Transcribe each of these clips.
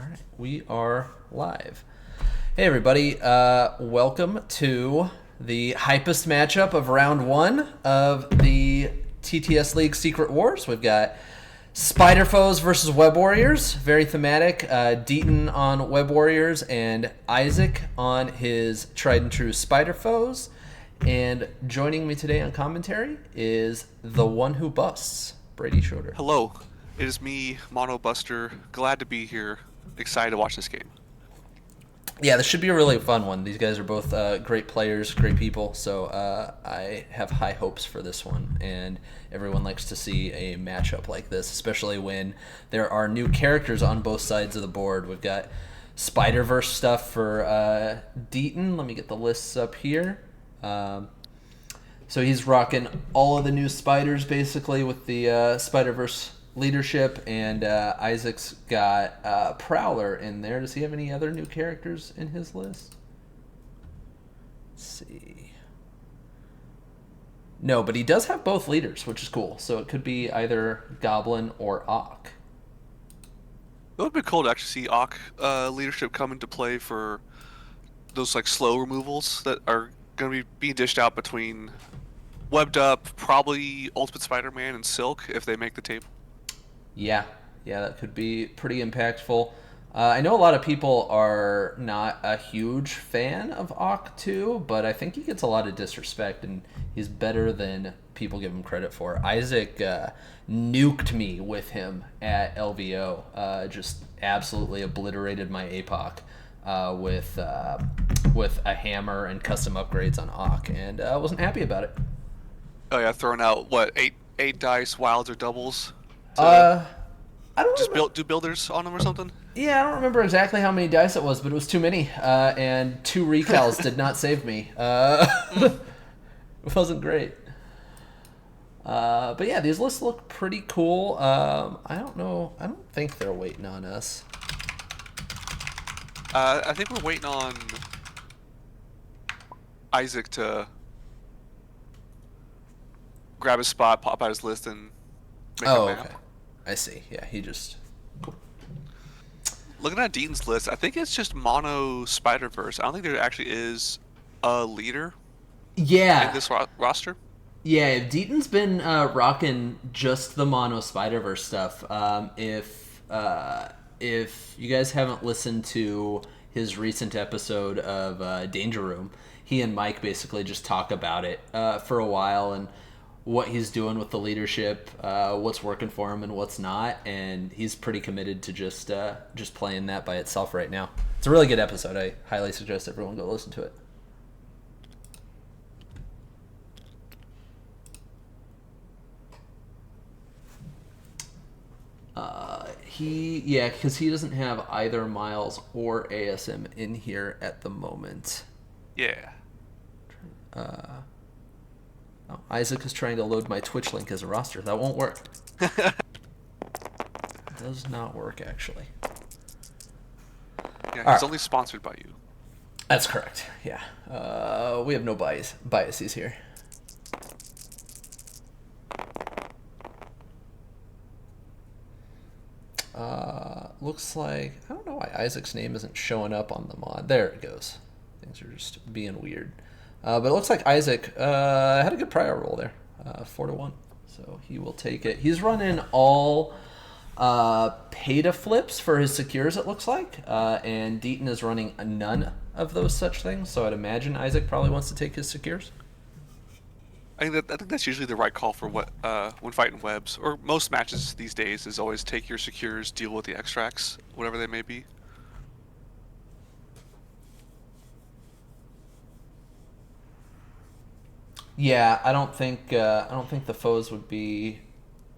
right, we are live. Hey everybody, welcome to the hypest matchup of round one of the TTS League Secret Wars. We've got Spider Foes versus Web Warriors, very thematic. Deaton on Web Warriors and Isaac on his tried and true Spider Foes. And joining me today on commentary is the one who busts, Brady Schroeder. Hello, it is me, Mono Buster. Glad to be here. Excited to watch this game. Yeah, this should be a really fun one. These guys are both great players, great people, so I have high hopes for this one. And everyone likes to see a matchup like this, especially when there are new characters on both sides of the board. We've got Spider-Verse stuff for Deaton. Let me get the lists up here. So he's rocking all of the new spiders, basically, with the Spider-Verse leadership, and Isaac's got Prowler in there. Does he have any other new characters in his list? Let's see. No, but he does have both leaders, which is cool. So it could be either Goblin or Ock. It would be cool to actually see Ock leadership come into play for those like slow removals that are going to be being dished out between Webbed Up, probably Ultimate Spider-Man, and Silk if they make the table. Yeah, that could be pretty impactful. I know a lot of people are not a huge fan of Ock 2, but I think he gets a lot of disrespect, and he's better than people give him credit for. Isaac nuked me with him at LVO, just absolutely obliterated my APOC with a hammer and custom upgrades on Ock, and I wasn't happy about it. Oh yeah, throwing out what eight dice, wilds or doubles. I don't Just remember. do builders on them or something. Yeah, I don't remember exactly how many dice it was, but it was too many, and 2 recals did not save me. It wasn't great. But yeah, these lists look pretty cool. I don't know. I don't think they're waiting on us. I think we're waiting on Isaac to grab his spot, pop out his list, and make a map. Okay. I see. Yeah, he just... Looking at Deaton's list, I think it's just mono Spider-Verse. I don't think there actually is a leader in Yeah. this roster. Yeah, Deaton's been rocking just the mono Spider-Verse stuff. If you guys haven't listened to his recent episode of Danger Room, he and Mike basically just talk about it for a while and what he's doing with the leadership, what's working for him and what's not, and he's pretty committed to just playing that by itself right now. It's a really good episode. I highly suggest everyone go listen to it. Because he doesn't have either Miles or ASM in here at the moment. Yeah. Isaac is trying to load my Twitch link as a roster. That won't work. It does not work, actually. Yeah, he's only sponsored by you. That's correct. Yeah. We have no biases here. Looks like... I don't know why Isaac's name isn't showing up on the mod. There it goes. Things are just being weird. But it looks like Isaac had a good prior roll there. 4-1. So he will take it. He's running all pay-to flips for his secures, it looks like. And Deaton is running none of those such things. So I'd imagine Isaac probably wants to take his secures. I think that's usually the right call for what when fighting webs, or most matches these days, is always take your secures, deal with the extracts, whatever they may be. Yeah, I don't think the foes would be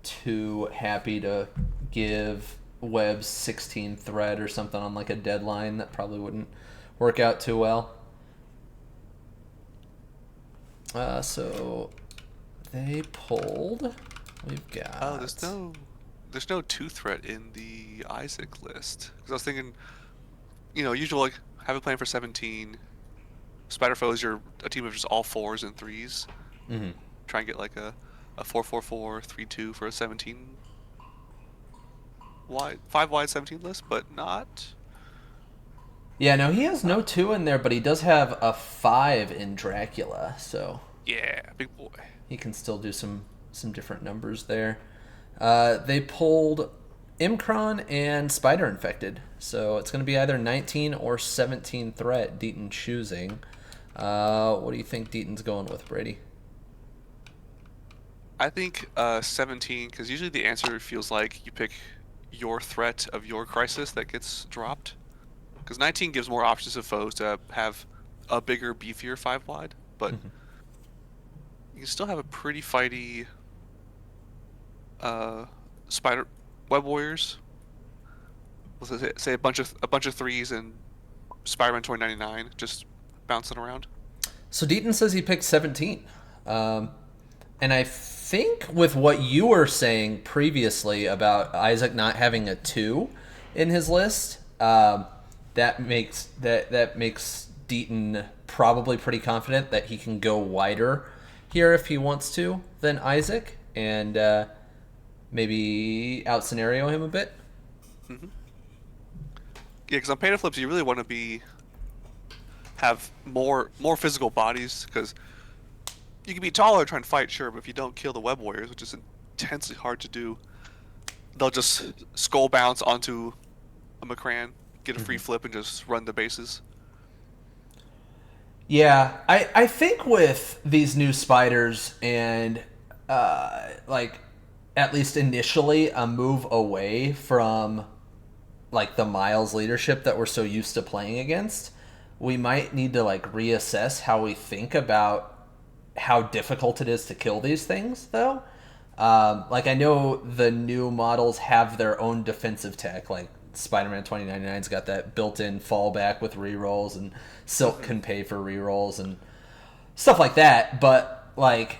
too happy to give Webb's 16 threat or something on like a deadline. That probably wouldn't work out too well. So they pulled. We've got... Oh, there's no 2 threat in the Isaac list. Because I was thinking, usually like have it playing for 17. Spider Foes, you're a team of just all 4s and 3s. Mm-hmm. Try and get like a 4-4-4, 3-2 for a 17 wide, 5 wide 17 list, but not Yeah, no, he has no 2 in there, but he does have a 5 in Dracula, so Yeah, big boy. he can still do some different numbers there. They pulled Imkron and Spider Infected, so it's going to be either 19 or 17 threat, Deaton choosing. What do you think Deaton's going with, Brady? I think 17, because usually the answer feels like you pick your threat of your crisis that gets dropped. Because 19 gives more options to foes to have a bigger, beefier 5 wide, but you can still have a pretty fighty spider web warriors. Let's say a bunch of threes and Spider-Man 2099 just bouncing around. So Deaton says he picked 17. And I think with what you were saying previously about Isaac not having a 2 in his list, that makes Deaton probably pretty confident that he can go wider here if he wants to than Isaac, and maybe out scenario him a bit. Mm-hmm. Yeah, because on Panda Flips, you really want to have more physical bodies, because you can be taller trying to fight, sure, but if you don't kill the web warriors, which is intensely hard to do, they'll just skull bounce onto a Macran, get a free flip, and just run the bases. Yeah, I think with these new spiders and like at least initially a move away from like the Miles leadership that we're so used to playing against, we might need to like reassess how we think about how difficult it is to kill these things, though. Like I know the new models have their own defensive tech, like Spider-Man 2099's got that built-in fallback with rerolls, and Silk can pay for rerolls and stuff like that. But like,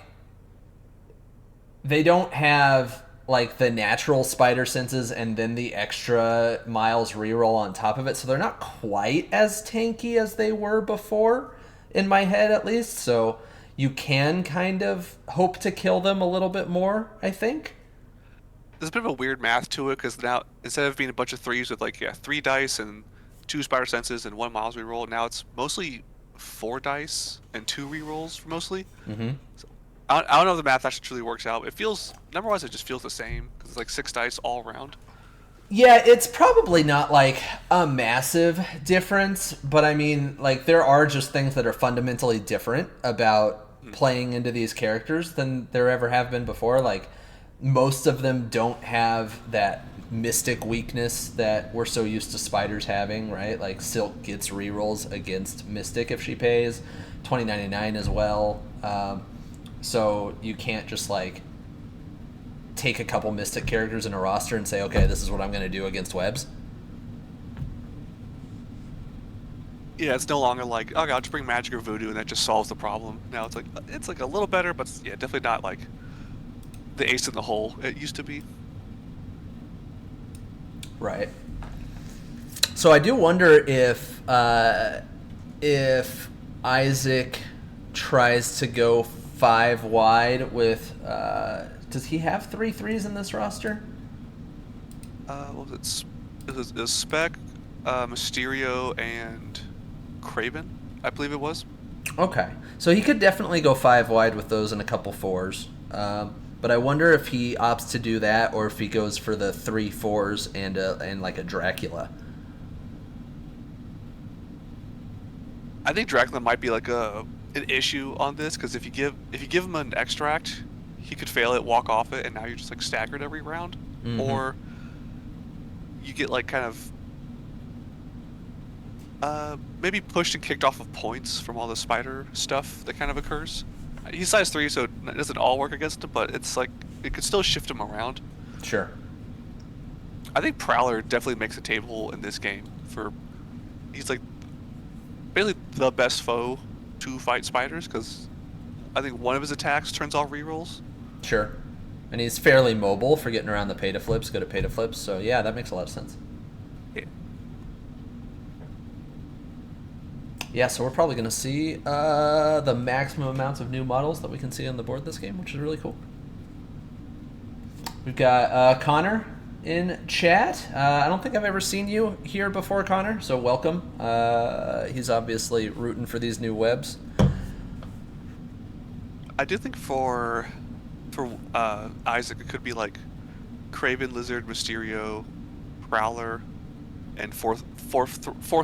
they don't have like the natural spider senses and then the extra Miles reroll on top of it, so they're not quite as tanky as they were before, in my head at least. So you can kind of hope to kill them a little bit more, I think. There's a bit of a weird math to it, because now instead of being a bunch of threes with like 3 dice and 2 spider senses and 1 Miles reroll, now it's mostly 4 dice and 2 rerolls for mostly. Mm-hmm. So, I don't know if the math actually truly works out. It feels number-wise, it just feels the same, because it's like 6 dice all around. Yeah, it's probably not like a massive difference, but I mean, like, there are just things that are fundamentally different about playing into these characters than there ever have been before. Like, most of them don't have that mystic weakness that we're so used to spiders having, right? Like, Silk gets rerolls against Mystic if she pays, 2099 as well. So you can't just, like, take a couple Mystic characters in a roster and say, okay, this is what I'm going to do against webs. Yeah, it's no longer like, oh god, I'll just bring magic or voodoo and that just solves the problem. Now it's like a little better, but yeah, definitely not like the ace in the hole it used to be. Right. So I do wonder if Isaac tries to go 5 wide with does he have 3 threes in this roster? What was it? It was Spec, Mysterio, and Kraven, I believe it was. Okay, so he could definitely go 5 wide with those and a couple 4s. But I wonder if he opts to do that, or if he goes for the 3 4s and like a Dracula. I think Dracula might be like an issue on this, because if you give him an extract, he could fail it, walk off it, and now you're just like staggered every round. Mm-hmm. Or you get like kind of maybe pushed and kicked off of points from all the spider stuff that kind of occurs. He's size 3, so it doesn't all work against him, but it's like it could still shift him around. Sure. I think Prowler definitely makes a table in this game. He's like basically the best foe to fight spiders, because I think one of his attacks turns off rerolls. Sure. And he's fairly mobile for getting around the pay to flips, good at pay to flips, so yeah, that makes a lot of sense. Yeah. Yeah, so we're probably going to see the maximum amounts of new models that we can see on the board this game, which is really cool. We've got Connor in chat. I don't think I've ever seen you here before, Connor, so welcome. He's obviously rooting for these new webs. I do think for Isaac, it could be like Craven, Lizard, Mysterio, Prowler, and fourth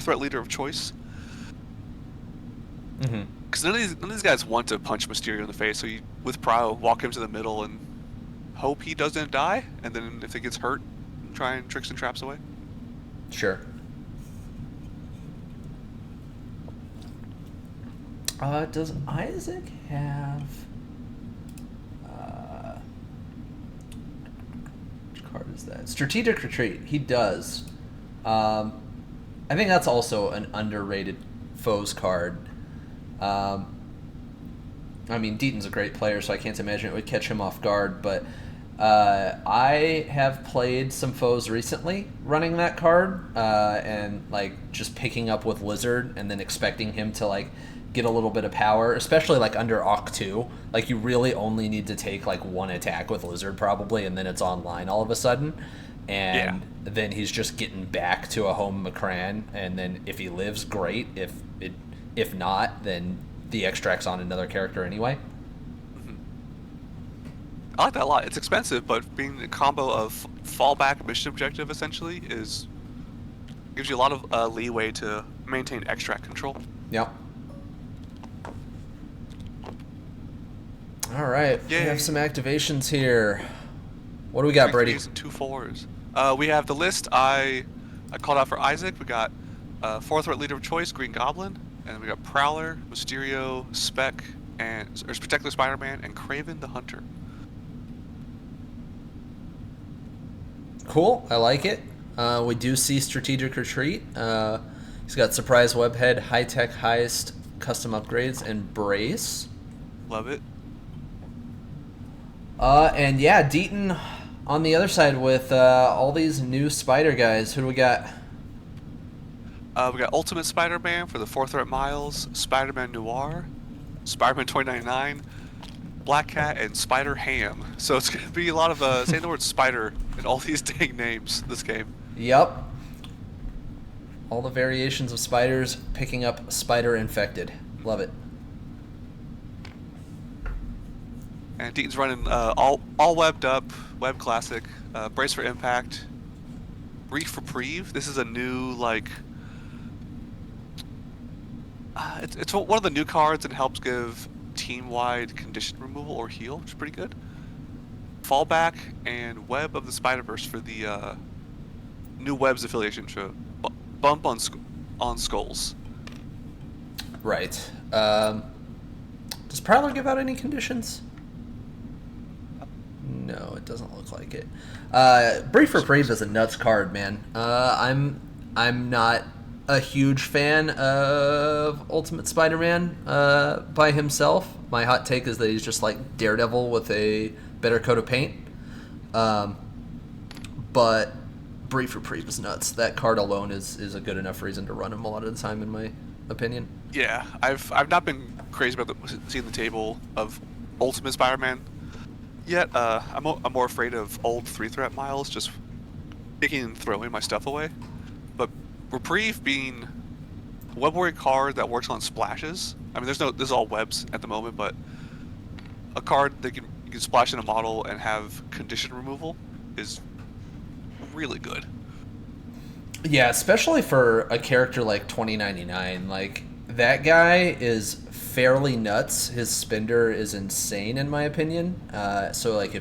threat leader of choice. Because none of these guys want to punch Mysterio in the face, so you, with Prow, walk him to the middle and hope he doesn't die, and then if he gets hurt, try and tricks and traps away. Sure. Does Isaac have... which card is that? Strategic Retreat. He does. I think that's also an underrated foes card. I mean, Deaton's a great player, so I can't imagine it would catch him off guard, but I have played some foes recently running that card, and like just picking up with Lizard and then expecting him to like get a little bit of power, especially like under Oct 2. Like you really only need to take like one attack with Lizard probably, and then it's online all of a sudden. And then he's just getting back to a home Macran, and then if he lives, great. If not, then the extract's on another character anyway. I like that a lot. It's expensive, but being a combo of fallback mission objective essentially gives you a lot of leeway to maintain extract control. Yep. All right, Yay. We have some activations here. What do we got, Brady? 3 3s and 2 4s. We have the list I called out for Isaac. We got fourth threat leader of choice, Green Goblin, and we got Prowler, Mysterio, Spectacular Spider-Man, and Craven the Hunter. Cool, I like it. We do see Strategic Retreat. He's got Surprise Webhead, High Tech Heist, Custom Upgrades, and Brace. Love it. And yeah, Deaton on the other side with all these new Spider guys. Who do we got? We got Ultimate Spider-Man for the fourth threat Miles, Spider-Man Noir, Spider-Man 2099, Black Cat, and Spider Ham. So it's going to be a lot of saying the word spider in all these dang names this game. Yep. All the variations of spiders picking up Spider Infected. Love it. And Deaton's running all webbed up, Web Classic, Brace for Impact, Brief Reprieve. This is a new, like... it's one of the new cards and helps give team-wide condition removal or heal, which is pretty good. Fallback and Web of the Spider-Verse for the new Web's affiliation show. Bump on skulls. Right. Does Prowler give out any conditions? No, it doesn't look like it. Brief Reprieve is a nuts card, man. I'm not a huge fan of Ultimate Spider-Man by himself. My hot take is that he's just like Daredevil with a better coat of paint. But Brief Reprieve is nuts. That card alone is a good enough reason to run him a lot of the time, in my opinion. Yeah, I've not been crazy about seeing the table of Ultimate Spider-Man yet. I'm more afraid of old 3-threat Miles just picking and throwing my stuff away. But Reprieve being a web warrior card that works on splashes. I mean, there's all webs at the moment, but a card that you can splash in a model and have condition removal is really good. Yeah, especially for a character like 2099. Like, that guy is fairly nuts. His spender is insane, in my opinion. So, like,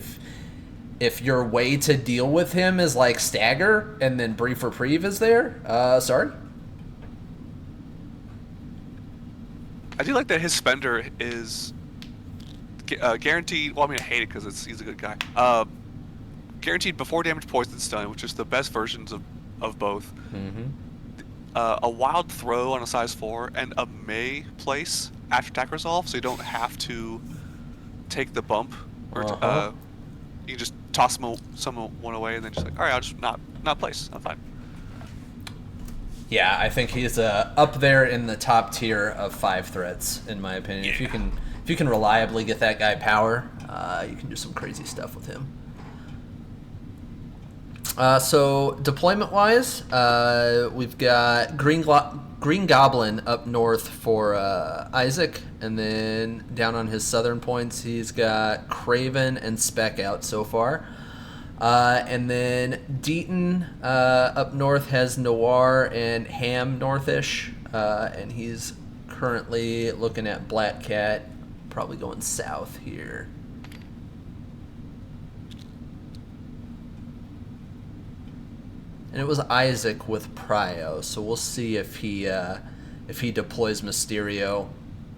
if your way to deal with him is, like, stagger and then Brief Reprieve is there, sorry? I do like that his spender is guaranteed. Well, I mean, I hate it because he's a good guy. Guaranteed before damage, poison, stun, which is the best versions of both. Mm-hmm. A wild throw on a size 4 and a May place after attack resolve, so you don't have to take the bump, or you can just toss someone away and then just like, all right, I'll just not place. I'm fine. Yeah, I think he's up there in the top tier of 5 threats, in my opinion. Yeah. If you can reliably get that guy power, you can do some crazy stuff with him. So deployment-wise, we've got Green Goblin up north for Isaac, and then down on his southern points, he's got Craven and Spec out so far. And then Deaton up north has Noir and Ham northish, and he's currently looking at Black Cat, probably going south here. And it was Isaac with Prio, so we'll see if he deploys Mysterio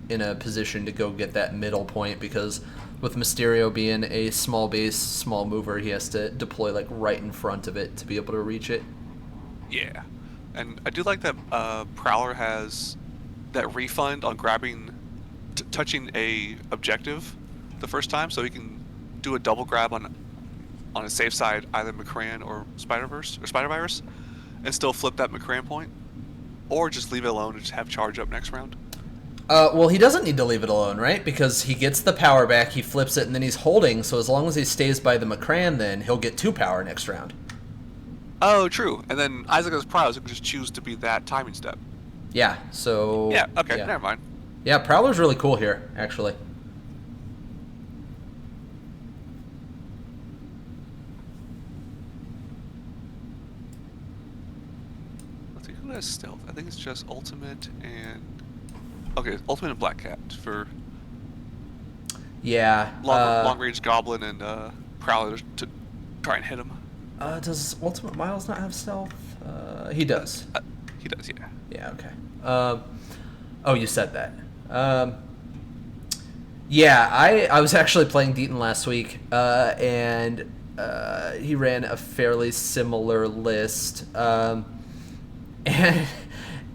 in a position to go get that middle point, because with Mysterio being a small base, small mover, he has to deploy like right in front of it to be able to reach it. Yeah, and I do like that Prowler has that refund on grabbing, touching a objective the first time, so he can do a double grab on a safe side, either McCran or Spider-Virus, and still flip that McCran point, or just leave it alone and just have charge up next round. Well, he doesn't need to leave it alone, right? Because he gets the power back, he flips it, and then he's holding, so as long as he stays by the McCran, then he'll get 2 power next round. Oh, true. And then Isaac has Prowler, so he can just choose to be that timing step. Yeah, so... Yeah, okay, yeah. Never mind. Yeah, Prowler's really cool here, actually. Who has stealth? I think it's just Ultimate and... Okay, Ultimate and Black Cat for... Yeah. Long-range Goblin and Prowler to try and hit him. Does Ultimate Miles not have stealth? He does. He does, yeah. Yeah, okay. Oh, you said that. Yeah, I was actually playing Deaton last week, and he ran a fairly similar list.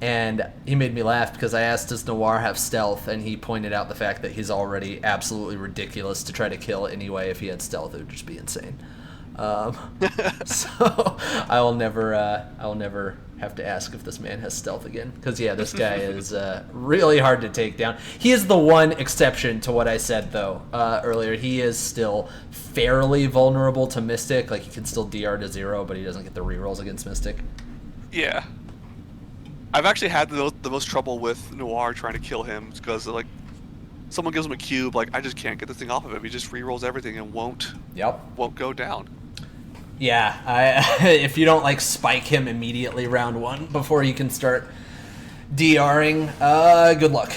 And he made me laugh because I asked, does Noir have stealth? And he pointed out the fact that he's already absolutely ridiculous to try to kill anyway. If he had stealth, it would just be insane. So I'll never have to ask if this man has stealth again. Because, yeah, this guy is really hard to take down. He is the one exception to what I said, though, earlier. He is still fairly vulnerable to Mystic. Like, he can still DR to 0, but he doesn't get the rerolls against Mystic. Yeah. I've actually had the most trouble with Noir trying to kill him because, like, someone gives him a cube, like, I just can't get this thing off of him. He just rerolls everything and won't go down. Yeah, if you don't, like, spike him immediately round 1 before you can start DRing, good luck.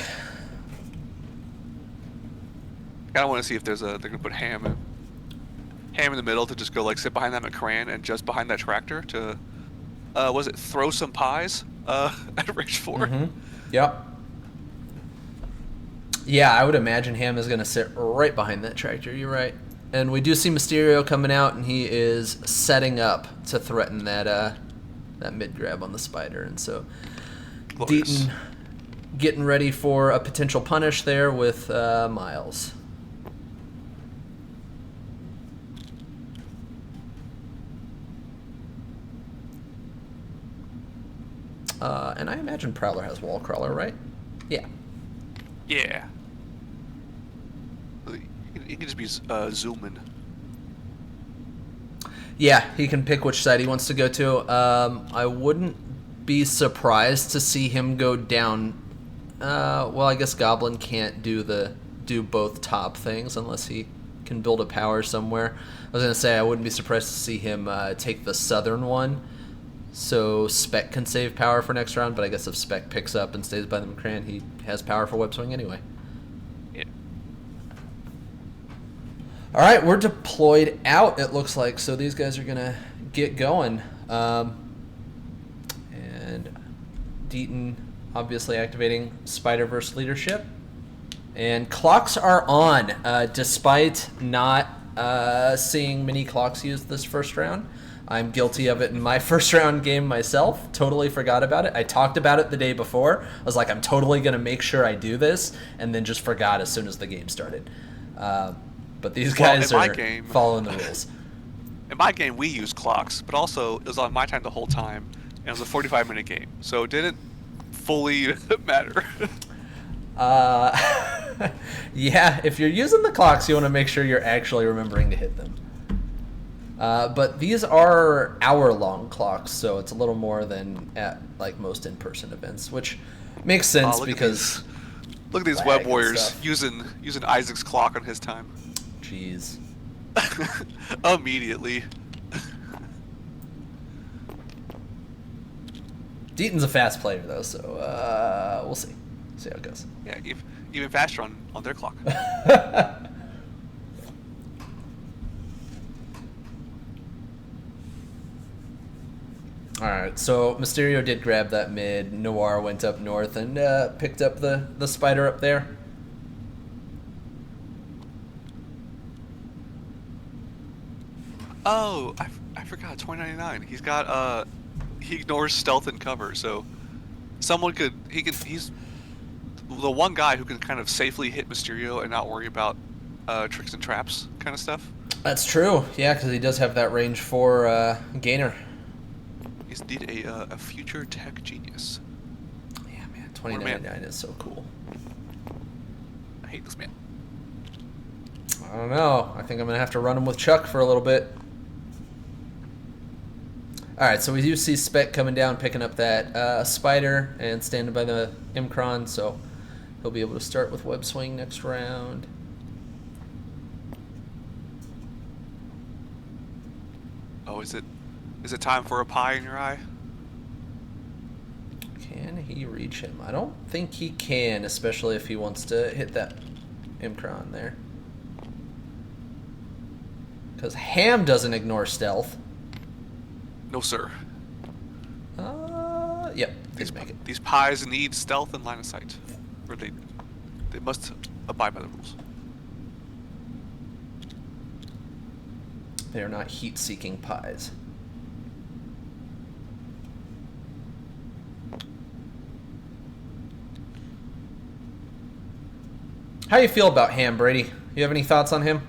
I kind of want to see if they're going to put Ham in the middle to just go, like, sit behind that McCran and just behind that tractor to, throw some pies at range 4? Mm-hmm. Yep. Yeah, I would imagine Ham is going to sit right behind that tractor. You're right. And we do see Mysterio coming out, and he is setting up to threaten that mid grab on the spider. And so Glorious. Deaton getting ready for a potential punish there with Miles. And I imagine Prowler has Wall Crawler, right? Yeah. Yeah. He can just be zooming. Yeah, he can pick which side he wants to go to. I wouldn't be surprised to see him go down. Well, I guess Goblin can't do both top things unless he can build a power somewhere. I was gonna say I wouldn't be surprised to see him take the southern one, so Spec can save power for next round. But I guess if Spec picks up and stays by the McCran, he has power for Web Swing anyway. Yeah. All right, we're deployed out, it looks like, so these guys are going to get going. And Deaton obviously activating Spider-Verse leadership. And clocks are on, despite not seeing many clocks used this first round. I'm guilty of it in my first round game myself. Totally forgot about it. I talked about it the day before. I was like, I'm totally going to make sure I do this, and then just forgot as soon as the game started. But these guys are following the rules. In my game, we used clocks, but also it was on my time the whole time, and it was a 45-minute game, so it didn't fully matter. Yeah, if you're using the clocks, you want to make sure you're actually remembering to hit them. But these are hour-long clocks, so it's a little more than at like most in-person events, which makes sense because look at these lag web and warriors stuff. using Isaac's clock on his time. Jeez. Immediately. Deaton's a fast player though, so we'll see. See how it goes. Yeah, even faster on their clock. All right, so Mysterio did grab that mid. Noir went up north and picked up the spider up there. Oh, I forgot. 2099. He's got he ignores stealth and cover, so he's the one guy who can kind of safely hit Mysterio and not worry about tricks and traps kind of stuff. That's true. Yeah, because he does have that range 4 gainer. He's indeed a future tech genius. Yeah, man, 2099 is so cool. I hate this man. I don't know. I think I'm gonna have to run him with Chuck for a little bit. All right, so we do see Spec coming down, picking up that spider and standing by the Imcron, so he'll be able to start with web swing next round. Oh, is it time for a pie in your eye? Can he reach him? I don't think he can, especially if he wants to hit that Imcron there. Because Ham doesn't ignore stealth. No, sir. Yep, these make it. These pies need stealth and line of sight, or they must abide by the rules. They are not heat-seeking pies. How do you feel about Ham, Brady? You have any thoughts on him?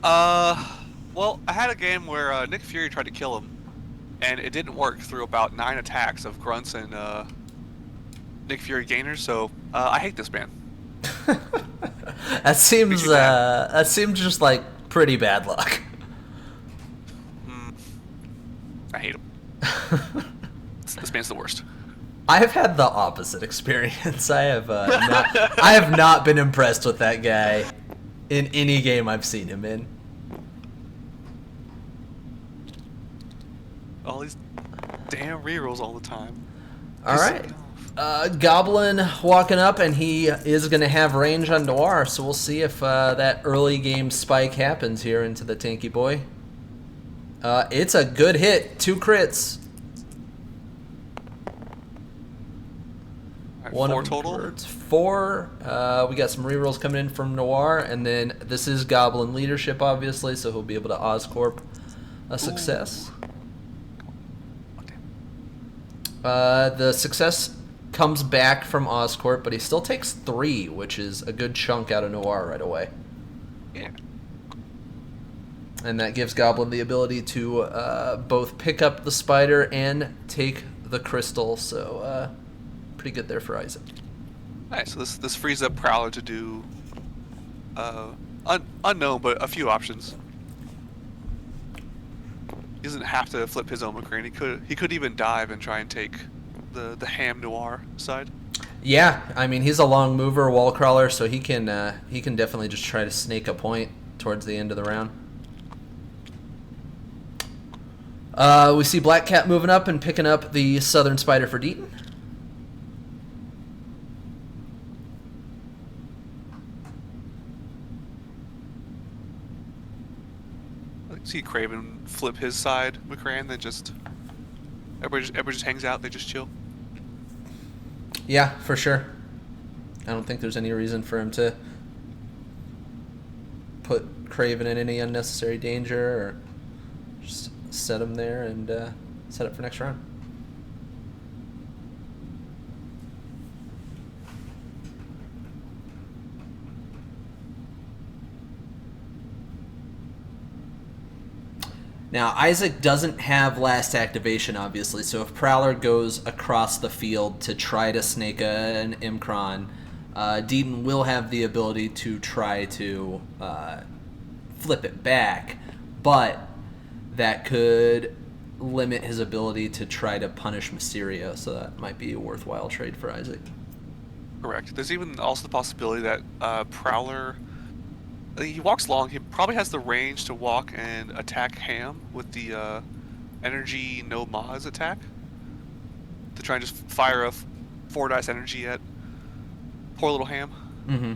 Well, I had a game where Nick Fury tried to kill him, and it didn't work through about 9 attacks of grunts and Nick Fury gainers. So I hate this man. That seems just like pretty bad luck. I hate him. This man's the worst. I have had the opposite experience. I have not been impressed with that guy in any game I've seen him in. All these damn rerolls all the time. All right. Goblin walking up, and he is going to have range on Noir, so we'll see if that early game spike happens here into the tanky boy. It's a good hit. 2 crits. Right, One 4 total? Converts. 4. We got some rerolls coming in from Noir, and then this is Goblin leadership, obviously, so he'll be able to Oscorp a success. The success comes back from Oscorp, but he still takes 3, which is a good chunk out of Noir right away. Yeah. And that gives Goblin the ability to both pick up the spider and take the crystal, so pretty good there for Isaac. Nice. So this frees up Prowler to do unknown, but a few options. He doesn't have to flip his own McCrane. He could even dive and try and take the Ham Noir side. Yeah, I mean he's a long mover, wall crawler, so he can definitely just try to snake a point towards the end of the round. We see Black Cat moving up and picking up the Southern Spider for Deaton. See Craven flip his side McCrane, then just everybody just hangs out. They just chill. Yeah, for sure. I don't think there's any reason for him to put Craven in any unnecessary danger, or just set him there and set up for next round. Now, Isaac doesn't have last activation, obviously, so if Prowler goes across the field to try to snake an Imcron, Deaton will have the ability to try to flip it back, but that could limit his ability to try to punish Mysterio, so that might be a worthwhile trade for Isaac. Correct. There's even also the possibility that Prowler, he walks long. He probably has the range to walk and attack Ham with the energy no mods attack. To try and just fire a 4 dice energy at poor little Ham. Mm-hmm.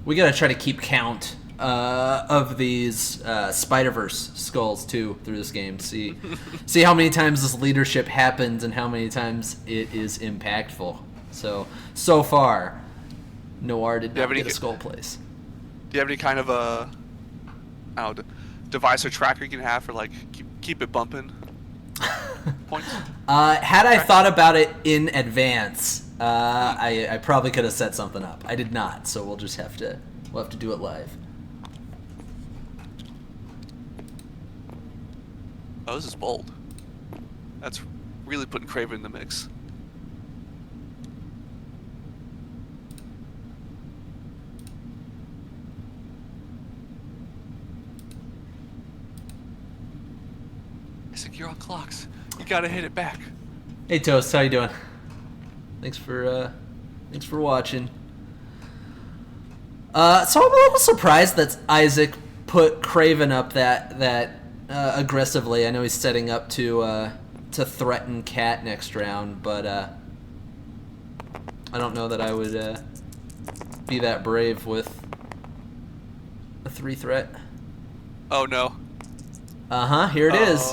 We gotta try to keep count of these Spider-Verse skulls too through this game. See how many times this leadership happens and how many times it is impactful. So far, Noir did not get a skull place. Do you have any kind of device or tracker you can have for like keep it bumping points? Had I thought about it in advance, I probably could have set something up. I did not, so we'll have to do it live. Oh, this is bold. That's really putting Craven in the mix. I think you're on clocks. You gotta hit it back. Hey Toast, how you doing? Thanks for watching. So I'm a little surprised that Isaac put Craven up that aggressively. I know he's setting up to threaten Cat next round, but I don't know that I would be that brave with a 3 threat. Oh no. Here it is.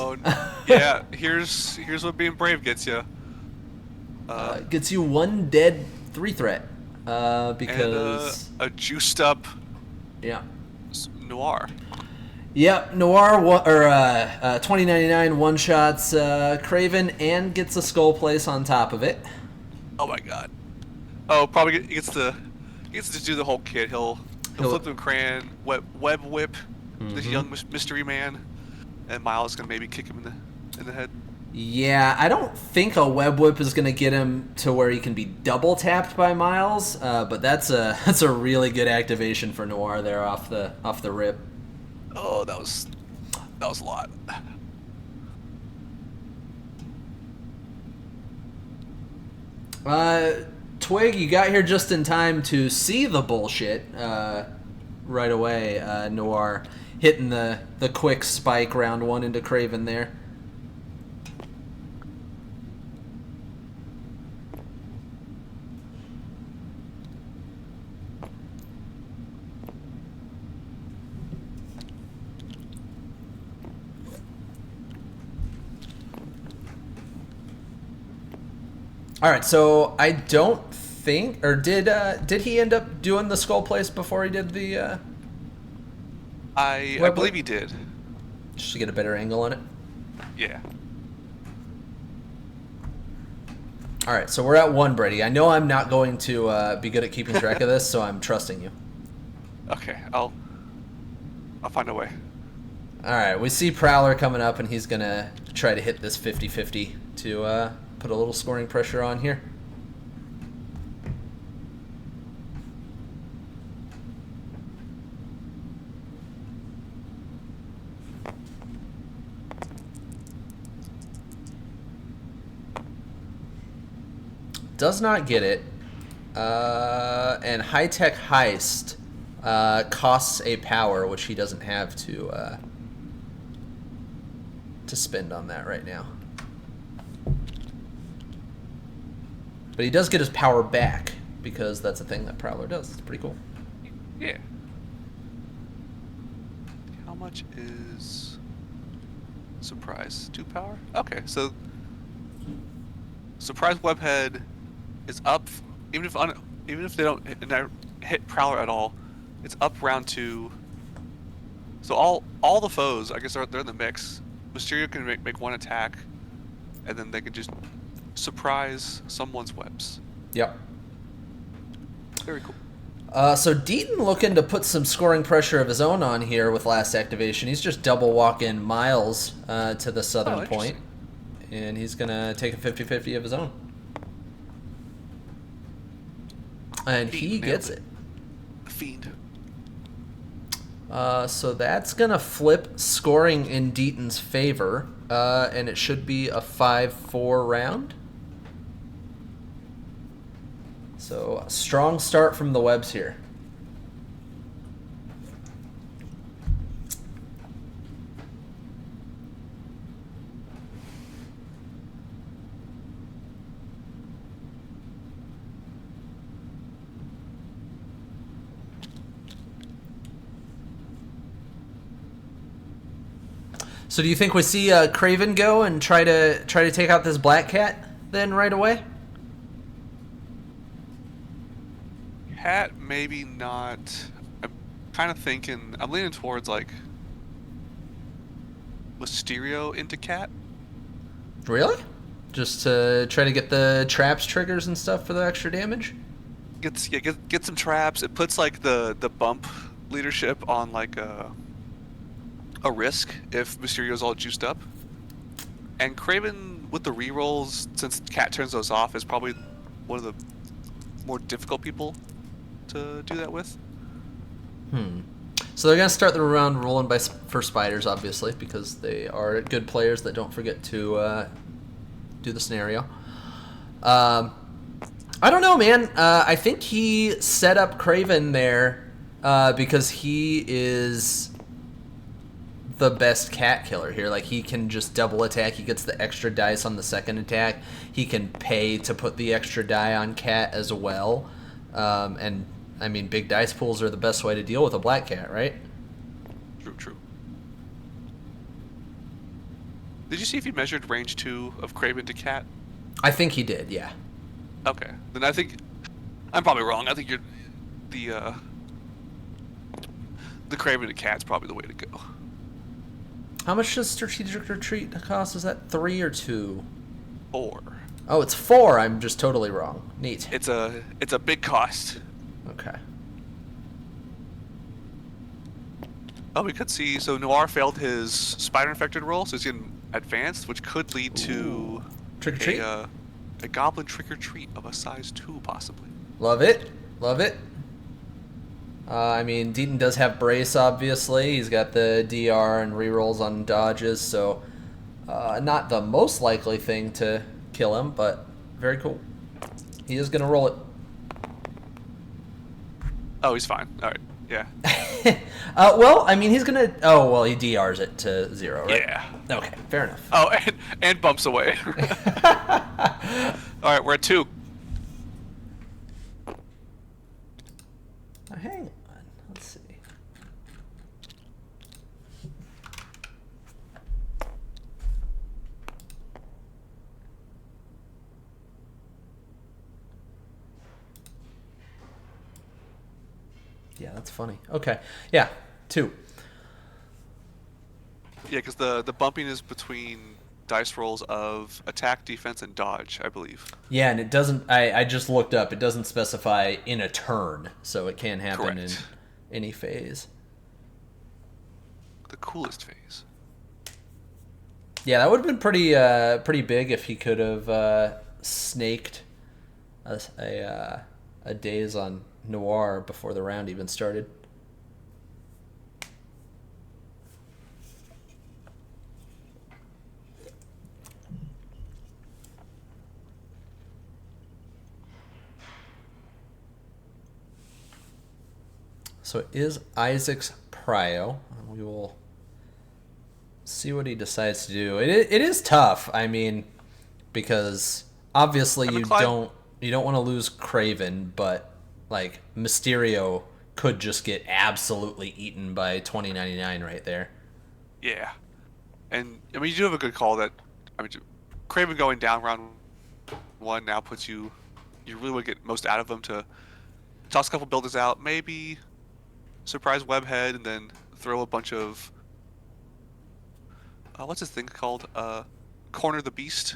Yeah, here's what being brave gets you. Gets you 1 dead 3 threat. Because and, a juiced up. Yeah. Noir. Yep, Noir 2099 one shots Craven and gets a skull place on top of it. Oh my god. Oh, probably gets to do the whole kit. He'll flip the crayon, web whip this young mystery man, and Miles gonna maybe kick him in the head. Yeah, I don't think a web whip is gonna get him to where he can be double tapped by Miles, but that's a really good activation for Noir there off the rip. Oh, that was a lot. Twig, you got here just in time to see the bullshit right away. Noir hitting the quick spike round 1 into Craven there. All right, so I don't think, or did he end up doing the skull place before he did the? I believe he did. Just to get a better angle on it. Yeah. All right, so we're at 1, Brady. I know I'm not going to be good at keeping track of this, so I'm trusting you. Okay, I'll find a way. All right, we see Prowler coming up, and he's gonna try to hit this 50-50 to put a little scoring pressure on here. Does not get it. And High Tech Heist costs a power, which he doesn't have to spend on that right now. But he does get his power back, because that's a thing that Prowler does. It's pretty cool. Yeah. How much is Surprise? 2 power? Okay, so Surprise Webhead is up, even if they don't hit Prowler at all, it's up round 2. So all the foes, I guess they're in the mix. Mysterio can make 1 attack, and then they can just surprise someone's webs. Yep. Very cool. So Deaton looking to put some scoring pressure of his own on here with last activation. He's just double walking Miles to the southern point, and he's going to take a 50-50 of his own. And he gets it. Fiend. So that's going to flip scoring in Deaton's favor, and it should be a 5-4 round. So, a strong start from the Webs here. So do you think we see Craven go and try to take out this Black Cat then right away? Cat, maybe not. I'm kind of thinking. I'm leaning towards like Mysterio into Cat. Really? Just to try to get the traps, triggers, and stuff for the extra damage? Get some traps. It puts like the bump leadership on like a risk if Mysterio's all juiced up. And Craven with the rerolls, since Cat turns those off, is probably one of the more difficult people to do that with. So they're going to start the round rolling for spiders, obviously, because they are good players that don't forget to do the scenario. I don't know, man. I think he set up Craven there because he is the best cat killer here. Like, he can just double attack. He gets the extra dice on the second attack. He can pay to put the extra die on Cat as well. And I mean, big dice pools are the best way to deal with a Black Cat, right? True. Did you see if he measured range 2 of Craven to Cat? I think he did, yeah. Okay. Then I think I'm probably wrong. I think you're the Craven to Cat's probably the way to go. How much does Strategic Retreat cost? Is that 3 or 2? 4. Oh, it's 4. I'm just totally wrong. Neat. It's a big cost. Okay. Oh, we could see. So Noir failed his Spider Infected roll, so he's getting advanced, which could lead to Trick or treat? a Goblin Trick or Treat of a size 2, possibly. Love it. Love it. I mean, Deaton does have Brace, obviously. He's got the DR and rerolls on dodges, so not the most likely thing to kill him, but very cool. He is going to roll it. Oh, he's fine. All right. Yeah. Well, I mean, he's going to... Oh, well, he DRs it to 0, right? Yeah. Okay, fair enough. Oh, and bumps away. All right, we're at 2. Hang on. Let's see. Yeah, that's funny. Okay. Yeah, 2. Yeah, because the bumping is between dice rolls of attack, defense, and dodge, I believe. Yeah, and it doesn't... I just looked up. It doesn't specify in a turn, so it can happen in any phase. The coolest phase. Yeah, that would have been pretty big if he could have snaked a daze on Noir before the round even started. So it is Isaac's prio. We will see what he decides to do. It is tough. I mean, because obviously you don't want to lose Craven, but like Mysterio could just get absolutely eaten by 2099 right there. Yeah, and I mean you do have a good call that Craven going down round 1 now puts you really would get most out of him to toss a couple builders out, maybe surprise Webhead, and then throw a bunch of what's this thing called? Corner the Beast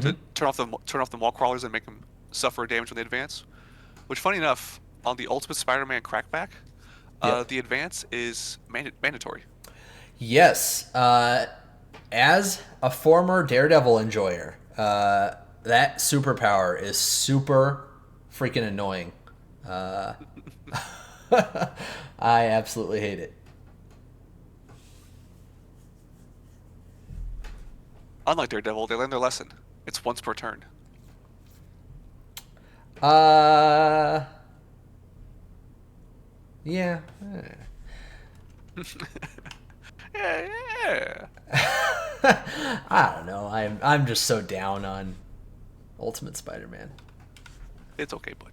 to turn off the wall crawlers and make them suffer damage when they advance. Which, funny enough, on the Ultimate Spider-Man crackback, Yep. the advance is mandatory. Yes. As a former Daredevil enjoyer, that superpower is super freaking annoying. Uh, I absolutely hate it. Unlike Daredevil, they learned their lesson. It's once per turn. Uh, yeah. Yeah. I don't know. I'm just so down on Ultimate Spider-Man. It's okay, bud.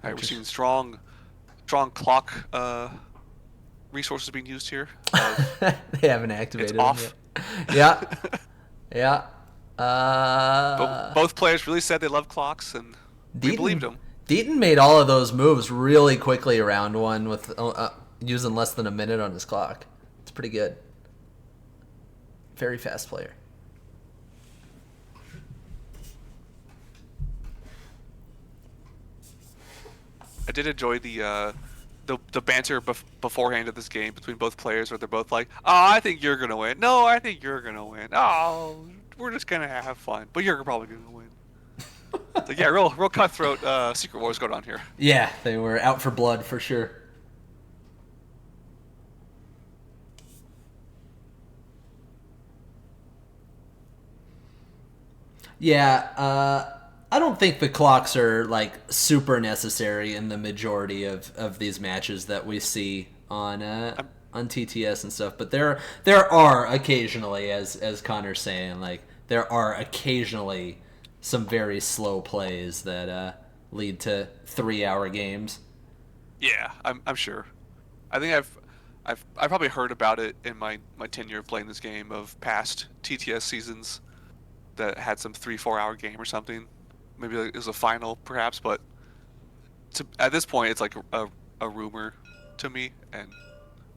All right, we're Just seeing strong clock resources being used here. Of they haven't it's activated them off. yet. Yeah, yeah. Both players really said they love clocks, and we believed Deaton them. Deaton made all of those moves really quickly around one with using less than a minute on his clock. It's pretty good. Very fast player. I did enjoy the banter beforehand of this game between both players, where they're both like, "Oh, I think you're gonna win. No, I think you're gonna win. Oh, we're just gonna have fun, but you're probably gonna win." So yeah, real cutthroat Secret Wars going on here. Yeah, they were out for blood for sure. Yeah, I don't think the clocks are like super necessary in the majority of these matches that we see on TTS and stuff. But there are occasionally, as Connor's saying, like there are occasionally some very slow plays that lead to 3 hour games. Yeah, I'm sure. I think I probably heard about it in my tenure playing this game of past TTS seasons that had some 3-4 hour game or something. Maybe it was a final, perhaps, but at this point, it's like a rumor to me. And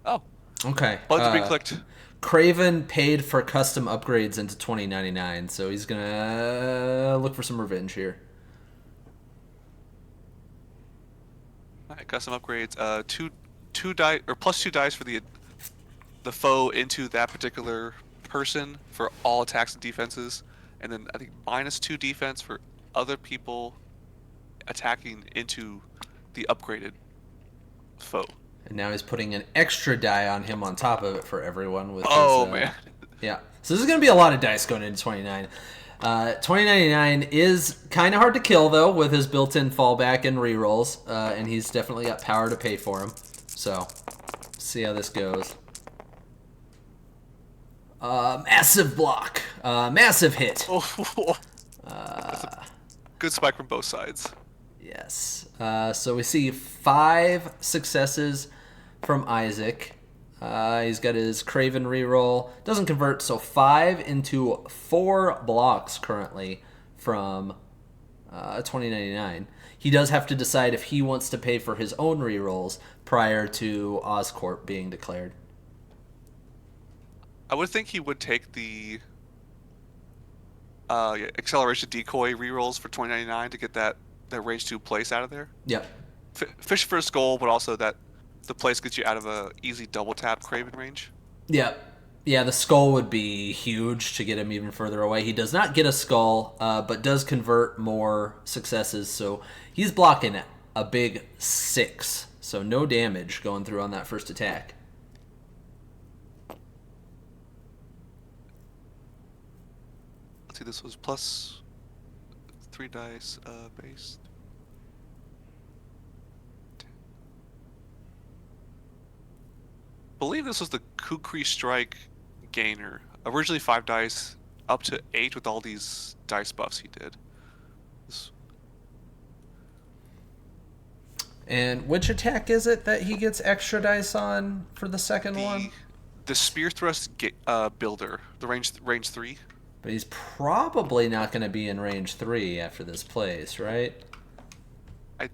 oh, Okay. buttons are being clicked. Craven paid for custom upgrades into 2099, so he's gonna look for some revenge here. All right, custom upgrades. Two die or plus 2 dice for the foe into that particular person for all attacks and defenses, and then I think -2 defense for other people attacking into the upgraded foe. And now he's putting an extra die on him on top of it for everyone with Oh his. man. Yeah. So this is going to be a lot of dice going into 29. 2099 is kind of hard to kill, though, with his built-in fallback and rerolls. And he's definitely got power to pay for him. So, see how this goes. Massive block. Massive hit. Oh, that's a good spike from both sides. Yes. So we see 5 successes from Isaac. He's got his Craven reroll. Doesn't convert, so 5 into 4 blocks currently from 2099. He does have to decide if he wants to pay for his own rerolls prior to Oscorp being declared. I would think he would take the acceleration decoy rerolls for 2099 to get that range 2 place out of there. Yep. Fish for his goal, but also that the place gets you out of a easy double tap Craven range. Yep. Yeah, the skull would be huge to get him even further away. He does not get a skull, but does convert more successes, so he's blocking a big 6. So no damage going through on that first attack. Let's see, this was plus 3 dice base. I believe this was the Kukri Strike gainer. Originally 5 dice, up to 8 with all these dice buffs he did. And which attack is it that he gets extra dice on for the second one? The Spear Thrust builder, the range 3. But he's probably not going to be in range 3 after this plays, right? I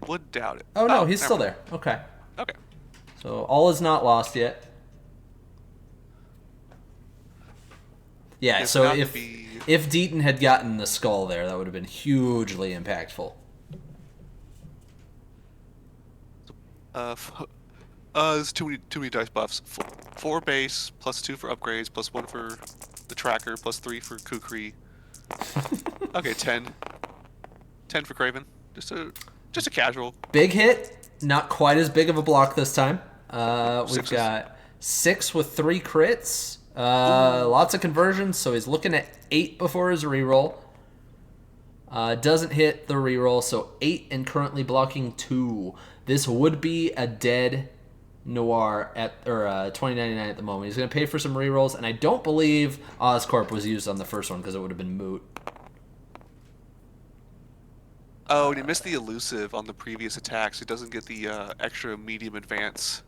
would doubt it. Oh, no, he's still mind. there. Okay. Okay. So all is not lost yet. Yeah, It's so not to if be If Deaton had gotten the skull there, that would have been hugely impactful. There's too many dice buffs. Four base, +2 for upgrades, +1 for the tracker, +3 for Kukri. Okay, 10. 10 for Craven. Just a casual. Big hit, not quite as big of a block this time. We've Sixes. got 6 with 3 crits. Lots of conversions, so he's looking at 8 before his reroll. Doesn't hit the reroll, so 8 and currently blocking 2. This would be a dead Noir at 2099 at the moment. He's going to pay for some rerolls, and I don't believe Oscorp was used on the first one because it would have been moot. Oh, and he missed the elusive on the previous attack, so he doesn't get the extra medium advance.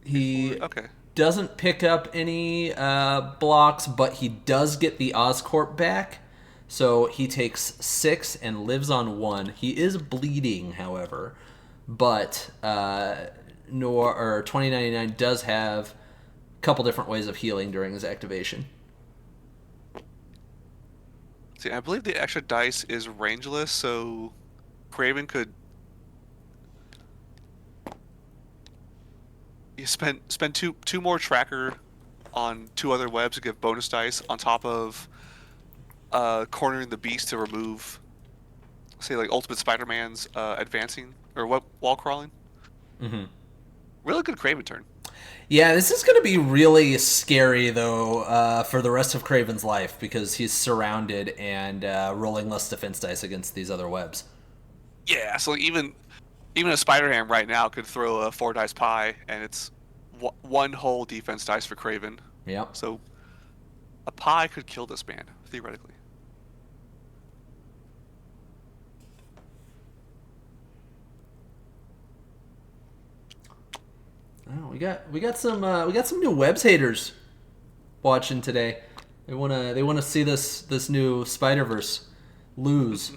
He Okay. doesn't pick up any blocks, but he does get the Oscorp back. So he takes 6 and lives on 1. He is bleeding, however, but Noir or 2099 does have a couple different ways of healing during his activation. See, I believe the extra dice is rangeless, so Craven could spend two more tracker on 2 other webs to give bonus dice on top of cornering the beast to remove, say, like Ultimate Spider-Man's advancing or wall crawling. Mm-hmm. Really good Craven turn. Yeah, this is going to be really scary, though, for the rest of Craven's life because he's surrounded and rolling less defense dice against these other webs. Yeah, so even a Spider-Ham right now could throw a 4 dice pie, and it's one whole defense dice for Craven. Yep. So a pie could kill this man, theoretically. Oh, we got some new webs haters watching today. They wanna see this new Spider-Verse lose.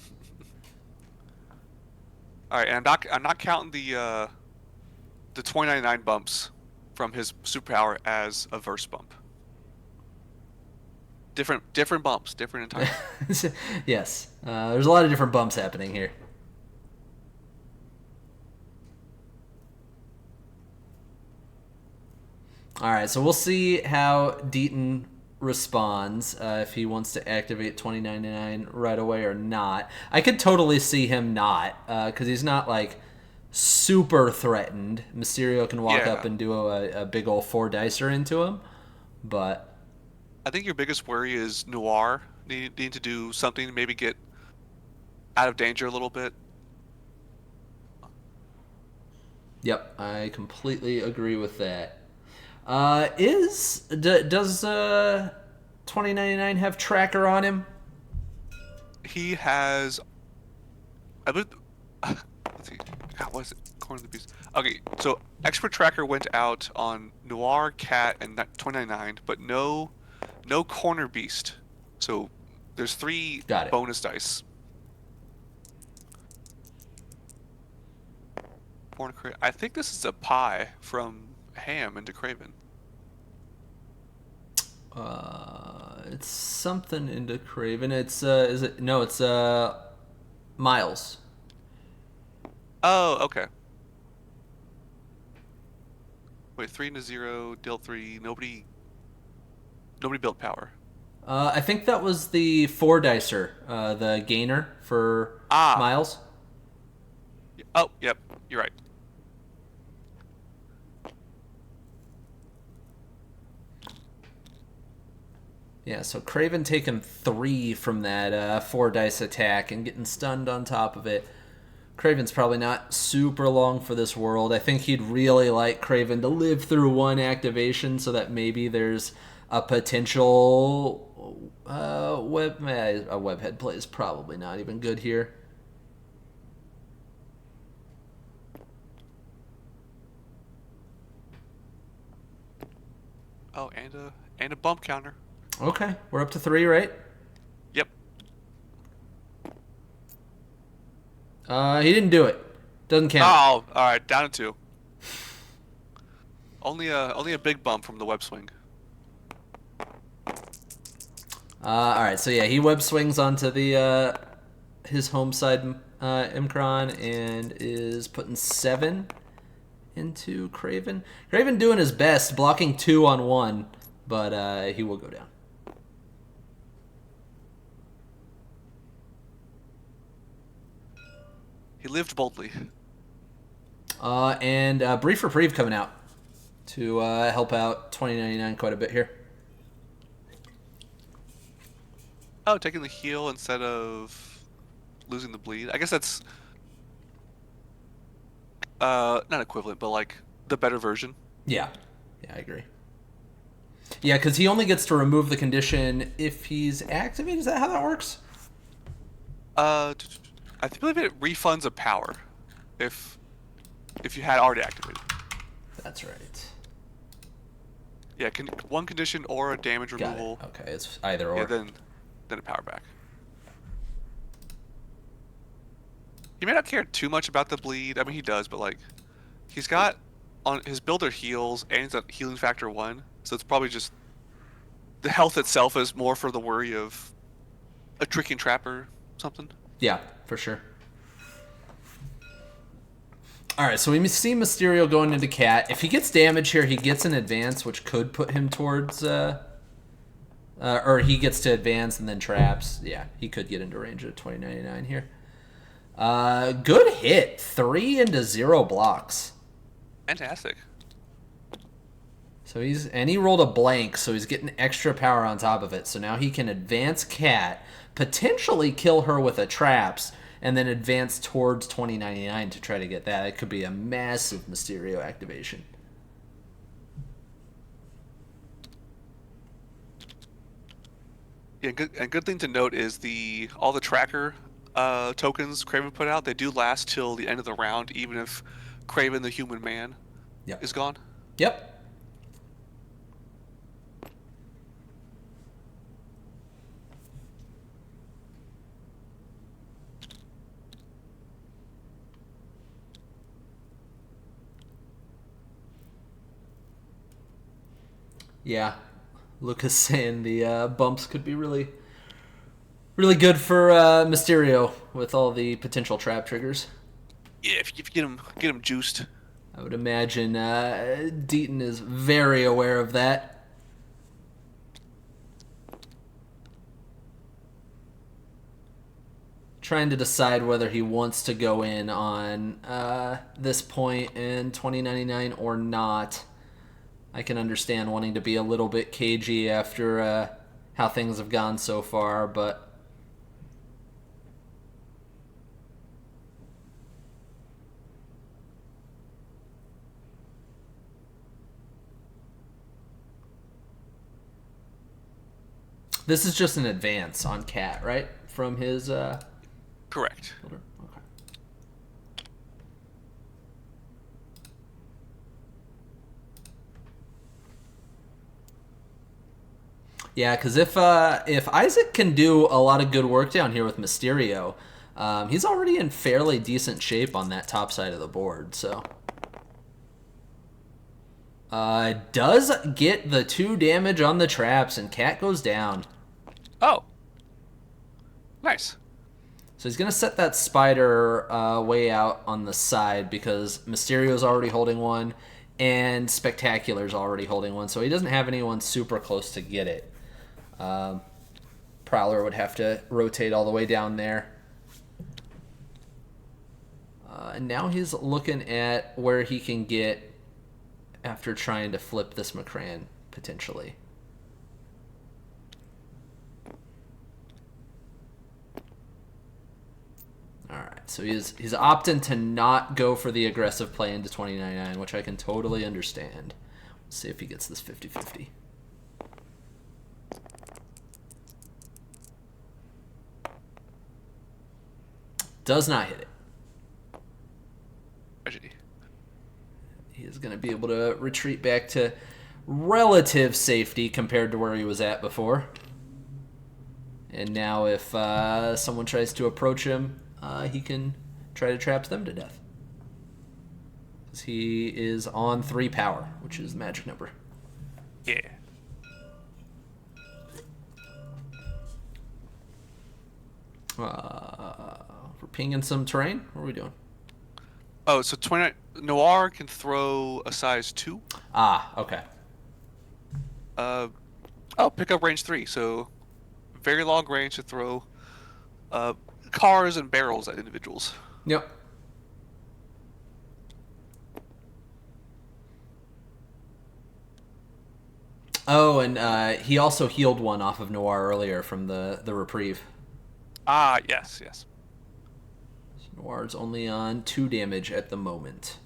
All right, and I'm not counting the 2099 bumps from his superpower as a verse bump. Different bumps, different entirely. Yes, there's a lot of different bumps happening here. All right, so we'll see how Deaton responds if he wants to activate 2099 right away or not. I could totally see him not because he's not like super threatened. Mysterio can walk up and do a big old 4 dicer into him, but I think your biggest worry is Noir needing to do something to maybe get out of danger a little bit. Yep, I completely agree with that. Does 2099 have tracker on him? He has, I believe. Let's see. God, what is it? Corner of the Beast. Okay, so expert tracker went out on Noir, Cat, and 2099, but no corner beast. So there's 3 bonus dice. I think this is a pie from Ham into Craven. It's something into Craven. It's is it? No, it's Miles. Oh, okay. Wait, 3 into 0, deal 3. Nobody built power. I think that was the 4 dicer, the gainer for Miles. Oh, yep, you're right. Yeah, so Craven taking 3 from that 4 dice attack and getting stunned on top of it. Craven's probably not super long for this world. I think he'd really like Craven to live through 1 activation so that maybe there's a potential a webhead play is probably not even good here. Oh, and a bump counter. Okay, we're up to 3, right? Yep. He didn't do it. Doesn't count. Oh, all right, down to 2. Only a big bump from the web swing. All right, so yeah, he web swings onto the his home side Imkron and is putting 7 into Craven. Craven doing his best, blocking 2 on 1, but he will go down. He lived boldly. And Brief Reprieve coming out to help out 2099 quite a bit here. Oh, taking the heal instead of losing the bleed. I guess that's not equivalent, but like the better version. Yeah, I agree. Yeah, because he only gets to remove the condition if he's activated. Is that how that works? I believe it refunds a power if you had already activated. That's right. Yeah, one condition or a damage Got removal. it. Okay, it's either or. Yeah, then a power back. He may not care too much about the bleed. I mean, he does, but like, he's got on his builder heals and he's at healing factor 1, so it's probably just the health itself is more for the worry of a tricking trap or something. Yeah, for sure. All right, so we see Mysterio going into Cat. If he gets damage here, he gets an advance, which could put him towards... or he gets to advance and then traps. Yeah, he could get into range of 2099 here. Good hit. 3 into 0 blocks. Fantastic. So he rolled a blank, so he's getting extra power on top of it. So now he can advance Cat, potentially kill her with a traps, and then advance towards 2099 to try to get that. It could be a massive Mysterio activation. Yeah, good thing to note is all the tracker tokens Craven put out, they do last till the end of the round, even if Craven the Human Man is gone. Yep. Yeah, Lucas saying the bumps could be really, really good for Mysterio with all the potential trap triggers. Yeah, if you get him juiced. I would imagine Deaton is very aware of that. Trying to decide whether he wants to go in on this point in 2099 or not. I can understand wanting to be a little bit cagey after how things have gone so far, but... This is just an advance on Cat, right? From his... Correct. Okay. Yeah, because if Isaac can do a lot of good work down here with Mysterio, he's already in fairly decent shape on that top side of the board. So, does get the 2 damage on the traps, and Cat goes down. Oh, nice. So he's gonna set that spider way out on the side because Mysterio's already holding one, and Spectacular's already holding one. So he doesn't have anyone super close to get it. Prowler would have to rotate all the way down there. And now he's looking at where he can get after trying to flip this McCran, potentially. Alright, so he's opting to not go for the aggressive play into 2099, which I can totally understand. Let's see if he gets this 50-50. Does not hit it. Tragedy. He is going to be able to retreat back to relative safety compared to where he was at before. And now if someone tries to approach him, he can try to trap them to death. Because he is on 3 power, which is the magic number. Yeah. We're pinging some terrain. What are we doing? Oh, so 29 Noir can throw a size 2. Ah, okay. Uh, oh, pick up range 3. So very long range to throw uh, cars and barrels at individuals. Yep. Oh, and he also healed one off of Noir earlier from the reprieve. Ah, yes, yes. So Noir's only on 2 damage at the moment.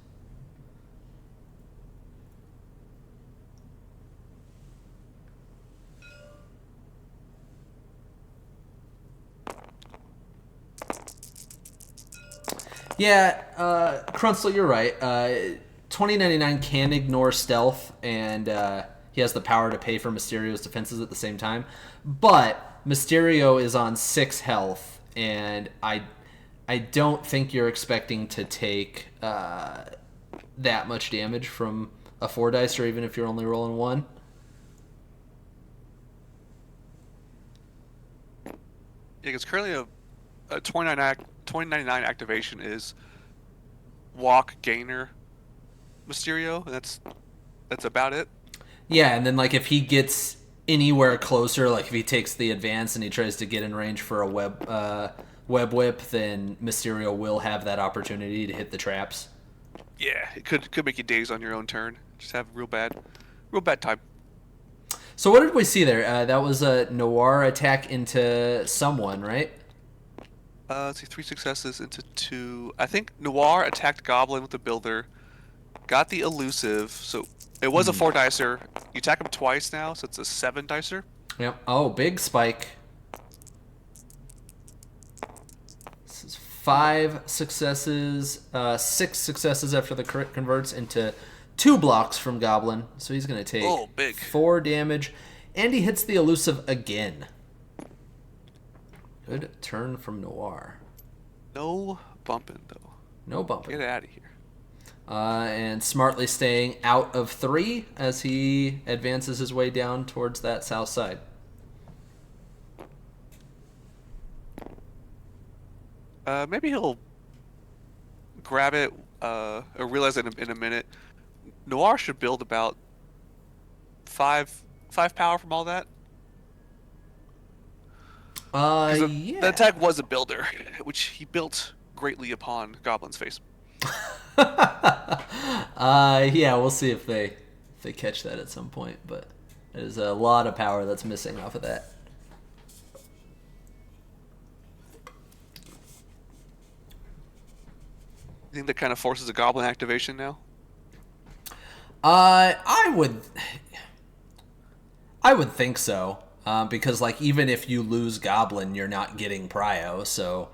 Yeah, Crunsel, you're right. 2099 can ignore stealth, and he has the power to pay for Mysterio's defenses at the same time. But Mysterio is on 6 health, and I don't think you're expecting to take that much damage from a 4 dice, or even if you're only rolling 1. Yeah, because currently a 2099 activation is walk gainer Mysterio, and that's about it. Yeah, and then like if he gets anywhere closer, like if he takes the advance and he tries to get in range for a web whip, then Mysterio will have that opportunity to hit the traps. Yeah, it could make you daze on your own turn. Just have real bad time. So what did we see there? That was a Noir attack into someone, right? Let's see, 3 successes into 2. I think Noir attacked Goblin with the Builder, got the elusive. So it was a 4 dicer. You attack him twice now, so it's a 7 dicer. Yep. Oh, big spike. This is 5 successes, 6 successes after the crit converts into 2 blocks from Goblin. So he's going to take Big 4 damage, and he hits the elusive again. Good turn from Noir. No bumping though. No bumping. Get out of here. And smartly staying out of 3 as he advances his way down towards that south side. Maybe he'll grab it. Or realize it in a minute. Noir should build about 5 power from all that. Yeah. The attack was a builder, which he built greatly upon Goblin's face. Yeah, we'll see if they catch that at some point, but there's a lot of power that's missing off of that. You think that kind of forces a Goblin activation now? I would think so, because like even if you lose Goblin, you're not getting Prio, so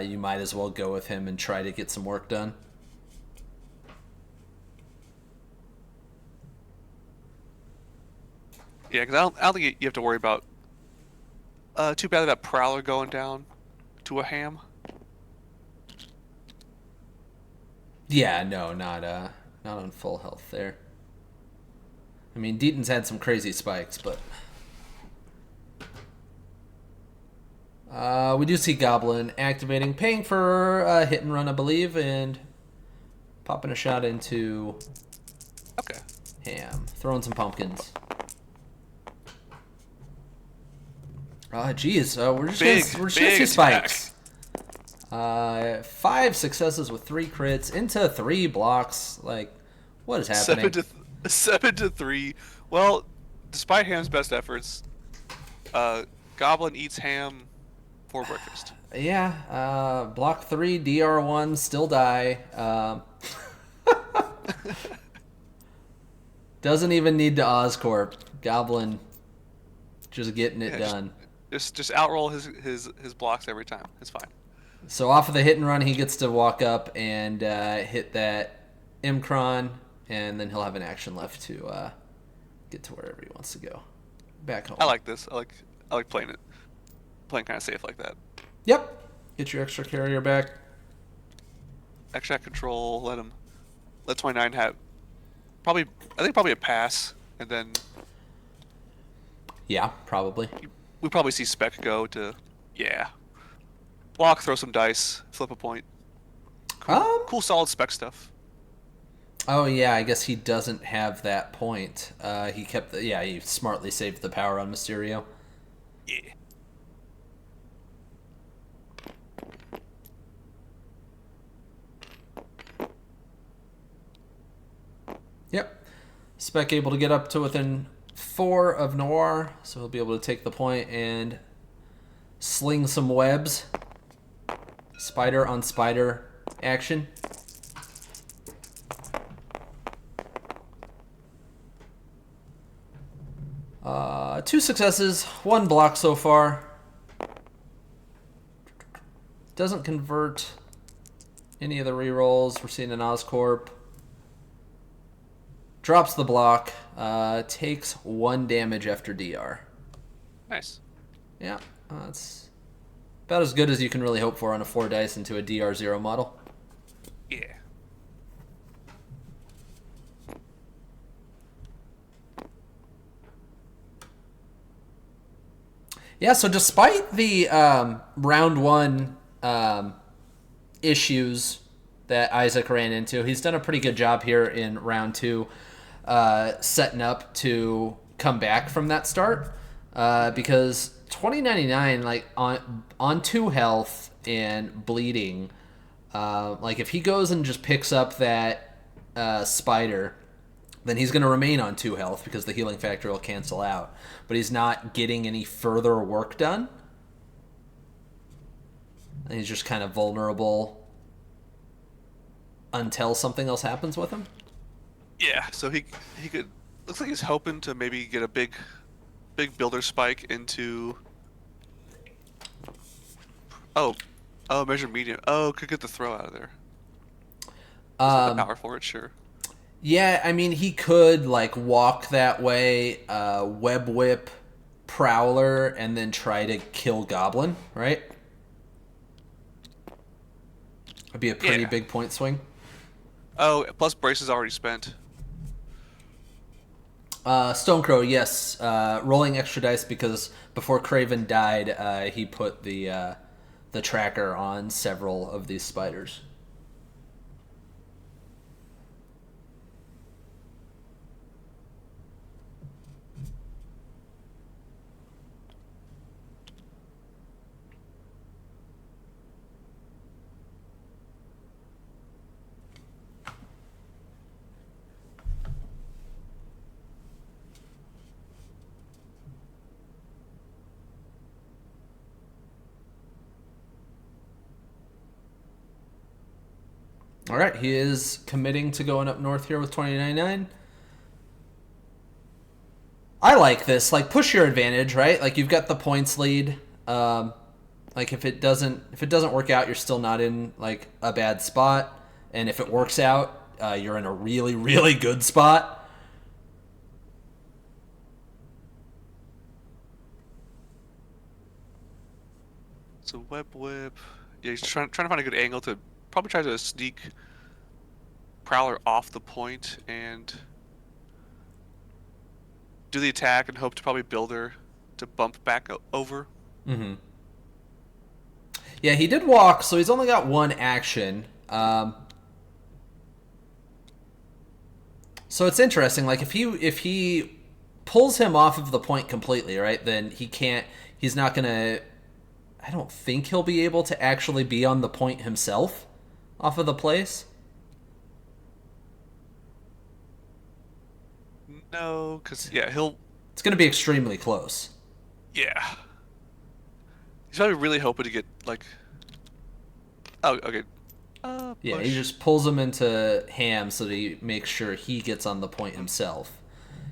you might as well go with him and try to get some work done. Yeah, because I don't think you have to worry about too badly that Prowler going down to a ham. Yeah, no, not on full health there. I mean, Deaton's had some crazy spikes, but we do see Goblin activating, paying for a hit and run, I believe, and popping a shot into Okay. Ham, throwing some pumpkins. Geez, we're just gonna see spikes. 5 successes with 3 crits into 3 blocks. Like, what is happening? 7 to 3. Well, despite Ham's best efforts, Goblin eats Ham for breakfast. Yeah, block 3, DR1, still die. Doesn't even need to Oscorp. Goblin just getting it done. Just outroll his blocks every time. It's fine. So off of the hit and run, he gets to walk up and hit that Imkron, and then he'll have an action left to get to wherever he wants to go. Back home. I like this. I like playing kind of safe like that. Yep. Get your extra carrier back. Extra control. Let 29 have probably a pass, and then Yeah, probably. we probably see Spec go to Walk, throw some dice, flip a point. Cool, Um. cool, solid spec stuff. Oh yeah, I guess he doesn't have that point. He kept the yeah. He smartly saved the power on Mysterio. Yeah. Yep. Spec able to get up to within 4 of Noir, so he'll be able to take the point and sling some webs. Spider on spider action. Two successes, 1 block so far. Doesn't convert any of the rerolls. We're seeing an Oscorp. Drops the block. Takes 1 damage after DR. Nice. Yeah, that's about as good as you can really hope for on a 4 dice into a DR0 model. Yeah. Yeah, so despite the round 1 issues that Isaac ran into, he's done a pretty good job here in round 2 setting up to come back from that start because 2099, like on 2 health and bleeding, like if he goes and just picks up that spider, then he's going to remain on 2 health because the healing factor will cancel out. But he's not getting any further work done. And he's just kind of vulnerable until something else happens with him. Yeah. So he could. Looks like he's hoping to maybe get a big builder spike into. Oh, measured medium. Oh, could get the throw out of there. The power for it, sure. Yeah, I mean, he could, like, walk that way, web whip Prowler, and then try to kill Goblin, right? Would be a pretty big point swing. Oh, plus Brace is already spent. Stonecrow, yes. Rolling extra dice because before Craven died, he put the tracker on several of these spiders. All right, he is committing to going up north here with 29.9. I like this. Like, push your advantage, right? Like, you've got the points lead. Like, if it doesn't work out, you're still not in like a bad spot. And if it works out, you're in a really, really good spot. So web whip. Yeah, he's trying to find a good angle to probably try to sneak Prowler off the point and do the attack and hope to probably build her to bump back over. Mm-hmm. Yeah, he did walk, so he's only got 1 action. So it's interesting. Like if he pulls him off of the point completely, right? Then he can't. He's not gonna. I don't think he'll be able to actually be on the point himself off of the place. No, because yeah, he'll. It's going to be extremely close. Yeah. He's probably really hoping to get like. Oh, okay. Yeah, Push. he just pulls him into Ham so that he makes sure he gets on the point himself.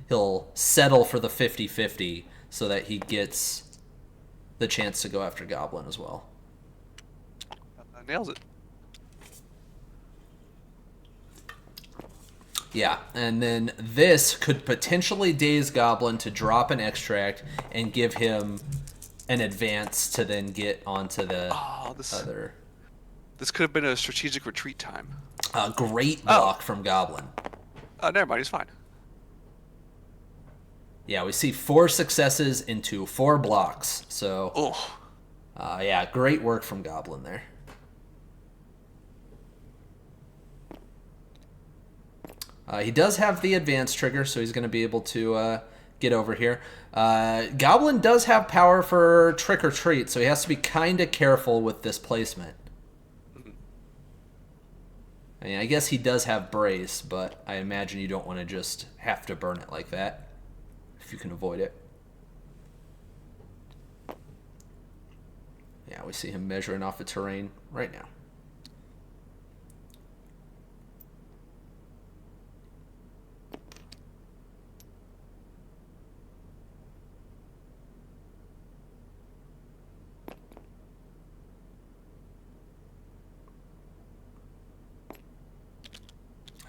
He'll settle for the 50-50 so that he gets the chance to go after Goblin as well. Nails it. Yeah, and then this could potentially daze Goblin to drop an extract and give him an advance to then get onto the other. This could have been a strategic retreat time. A great block from Goblin. Never mind, he's fine. Yeah, we see 4 successes into 4 blocks. So Yeah, great work from Goblin there. He does have the advance trigger, so he's going to be able to get over here. Goblin does have power for Trick or Treat, so he has to be kind of careful with this placement. I mean, I guess he does have Brace, but I imagine you don't want to just have to burn it like that if you can avoid it. Yeah, we see him measuring off the terrain right now.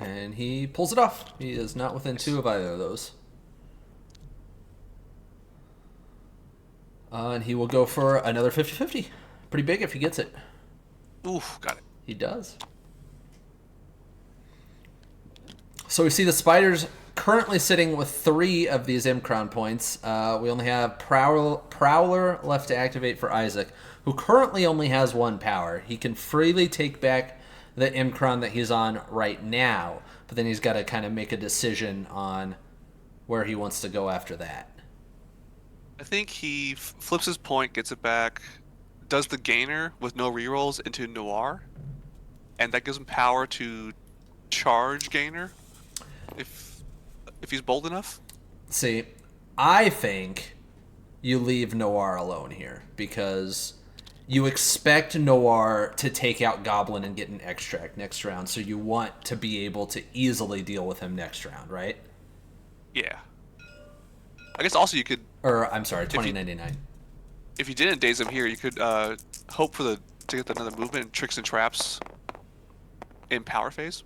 And he pulls it off. He is not within 2 of either of those. And he will go for another 50-50. Pretty big if he gets it. Oof, got it. He does. So we see the Spiders currently sitting with 3 of these Imcron points. We only have Prowler left to activate for Isaac, who currently only has 1 power. He can freely take back the Imcron that he's on right now, but then he's got to kind of make a decision on where he wants to go after that. I think he flips his point, gets it back, does the gainer with no rerolls into Noir, and that gives him power to charge gainer if he's bold enough. See, I think you leave Noir alone here because you expect Noir to take out Goblin and get an extract next round, so you want to be able to easily deal with him next round, right? Yeah. I guess also you could... Or, I'm sorry, 2099. If you didn't daze him here, you could hope for to get another movement and tricks and traps in power phase.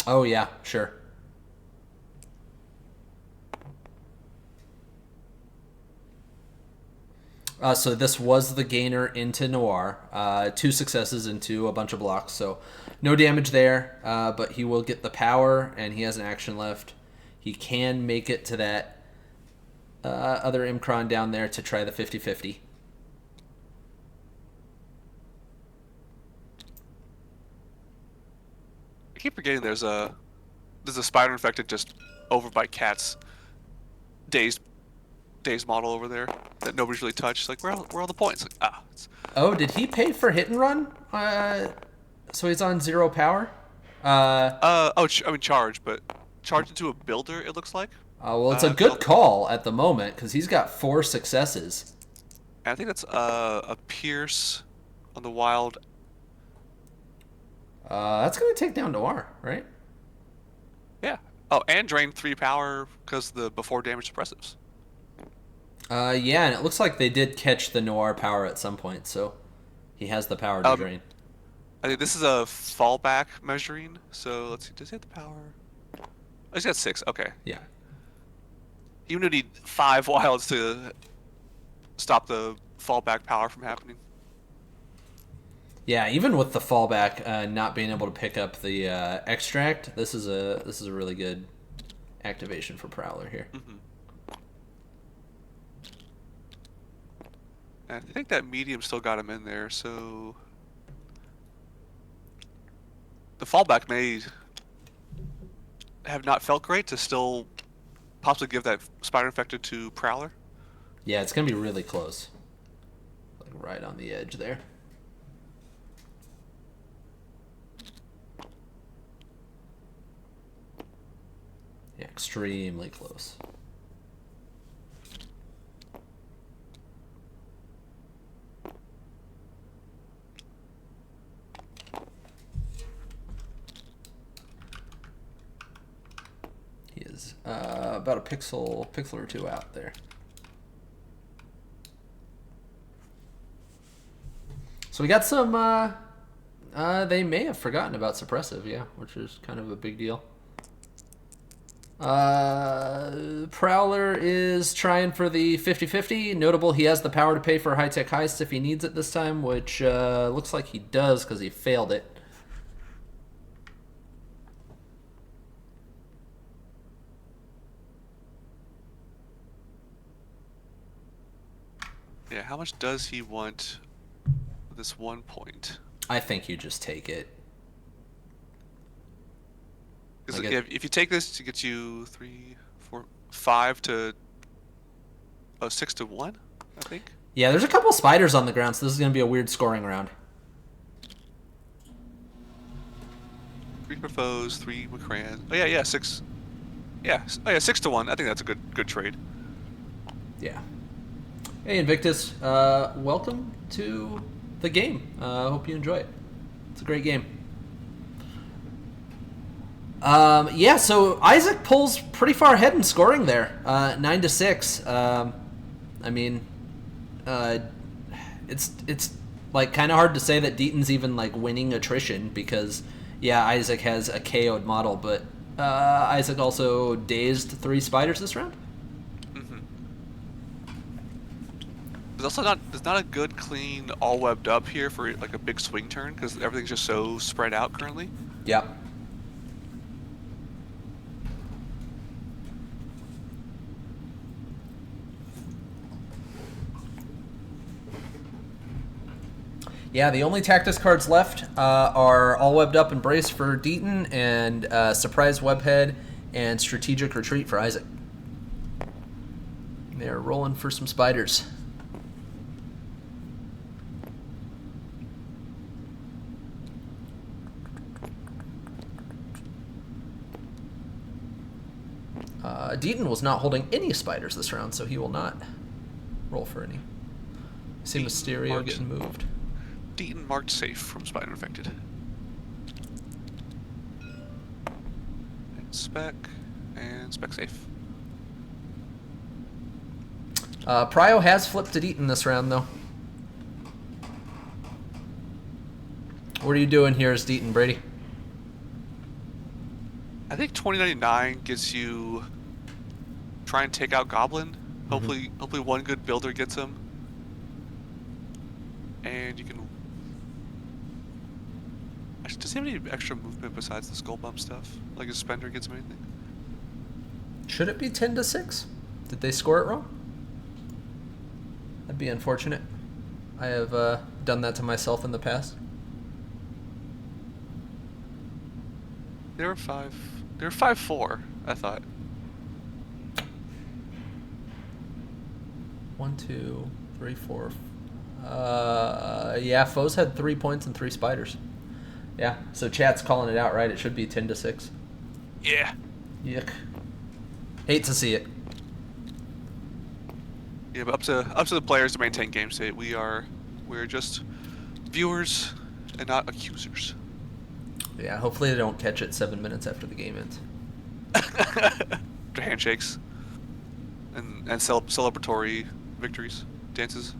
Oh, yeah, sure. So this was the gainer into Noir. 2 successes into a bunch of blocks, so no damage there. But he will get the power, and he has an action left. He can make it to that other Imcron down there to try the 50-50. I keep forgetting there's a spider infected just over by Cat's dazed model over there that nobody's really touched. Like, where are all the points? Like, Oh, did he pay for hit and run? So he's on 0 power? I mean charge, but charge into a builder, it looks like. Well, it's a good call at the moment because he's got 4 successes. I think that's a Pierce on the wild. That's going to take down Noir, right? Yeah. Oh, and drain 3 power because the before damage suppressives. Yeah, and it looks like they did catch the Noir power at some point, so he has the power to drain. I think this is a fallback measuring, so let's see, does he have the power? Oh, he's got 6, okay. Yeah. You would need 5 wilds to stop the fallback power from happening. Yeah, even with the fallback not being able to pick up the extract, this is a really good activation for Prowler here. Mm-hmm. And I think that medium still got him in there, so the fallback may have not felt great to still possibly give that spider infected to Prowler. Yeah, it's gonna be really close, like right on the edge there. Yeah, extremely close. He is about a pixel or 2 out there. So we got some. They may have forgotten about suppressive, yeah, which is kind of a big deal. Prowler is trying for the 50-50. Notable, he has the power to pay for high-tech heist if he needs it this time, which looks like he does because he failed it. Yeah, how much does he want this 1 point. I think you just take it. Because if you take this, it gets you 3, 4, 5 to 6 to 1, I think. Yeah, there's a couple spiders on the ground, so this is going to be a weird scoring round. 3 for foes, 3 McCran. Oh yeah, 6. Yeah, 6 to 1. I think that's a good trade. Yeah. Hey Invictus, welcome to the game. Hope you enjoy it. It's a great game. Yeah, so Isaac pulls pretty far ahead in scoring there, 9 to 6. I mean, it's like kind of hard to say that Deaton's even like winning attrition because yeah, Isaac has a KO'd model, but Isaac also dazed 3 spiders this round. Mm-hmm. There's not a good clean all webbed up here for like a big swing turn because everything's just so spread out currently. Yep. Yeah, the only Tactics cards left are All Webbed Up Embrace for Deaton and Surprise Webhead and Strategic Retreat for Isaac. They're rolling for some spiders. Deaton was not holding any spiders this round, so he will not roll for any. I see Mysterio getting moved. Deaton marked safe from spider infected. And spec safe. Prio has flipped to Deaton this round, though. What are you doing here as Deaton, Brady? I think 2099 gets you try and take out Goblin. Hopefully one good builder gets him. And you can... Actually, does he have any extra movement besides the skull bump stuff? Like his Spender gets him anything? Should it be 10 to 6? Did they score it wrong? That'd be unfortunate. I have done that to myself in the past. They were 5-4, I thought. 1, 2, 3, 4. Yeah, foes had 3 points and 3 spiders. Yeah, so chat's calling it out, right? It should be 10 to 6. Yeah. Yuck. Hate to see it. Yeah, but up to the players to maintain game state. We're just viewers and not accusers. Yeah, hopefully they don't catch it 7 minutes after the game ends. Handshakes and celebratory victories, dances.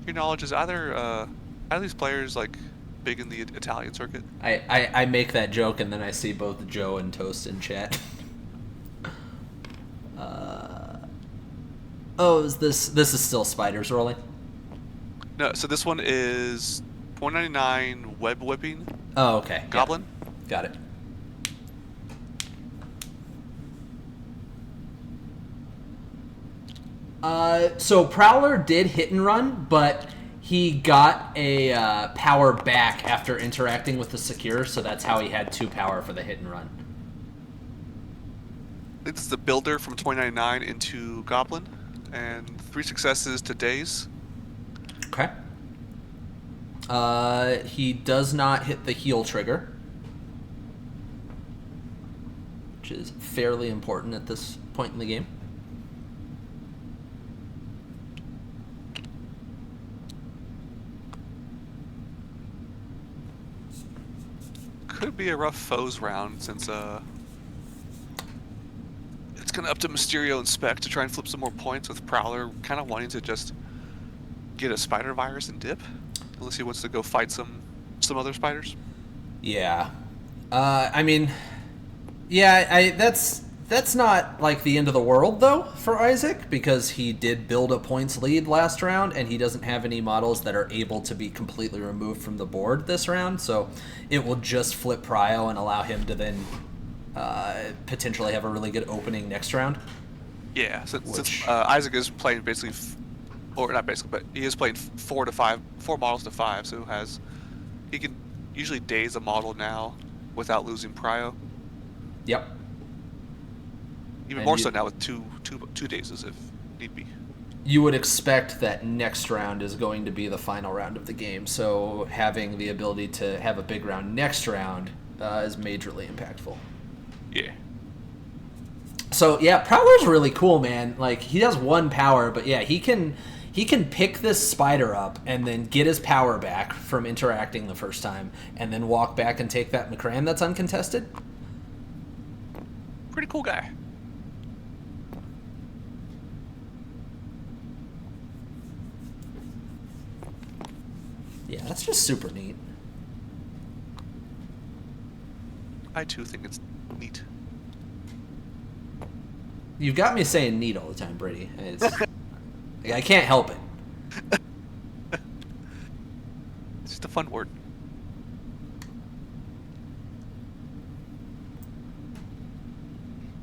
Your knowledge is either these players like big in the Italian circuit? I make that joke and then I see both Joe and Toast in chat. This is still spiders rolling? No, so this one is 0.99 web whipping. Oh, okay. Goblin. Yeah. Got it. So Prowler did hit and run, but he got a power back after interacting with the Secure, so that's how he had 2 power for the hit and run. I think this is the builder from 2099 into Goblin, and 3 successes to Daze. Okay. He does not hit the heal trigger, which is fairly important at this point in the game. Could be a rough foes round since it's gonna up to Mysterio and Spec to try and flip some more points with Prowler kind of wanting to just get a spider virus and dip, unless he wants to go fight some other spiders. Yeah. I mean, yeah, that's not like the end of the world though for Isaac, because he did build a points lead last round and he doesn't have any models that are able to be completely removed from the board this round, so it will just flip Prio and allow him to then potentially have a really good opening next round. Yeah, since which Isaac is playing basically, or not basically, but he is playing 4 models to 5, so he can usually daze a model now without losing prio. yep. Even And more so now with two dazes if need be. you would expect that next round is going to be the final round of the game. So having the ability to have a big round next round is majorly impactful. Yeah. So yeah, Prowler's really cool, man. Like he has 1 power, but yeah, he can pick this spider up and then get his power back from interacting the first time, and then walk back and take that McCran that's uncontested. Pretty cool guy. Yeah, that's just super neat. I too think it's neat. You've got me saying neat all the time, Brady. I can't help it. It's just a fun word.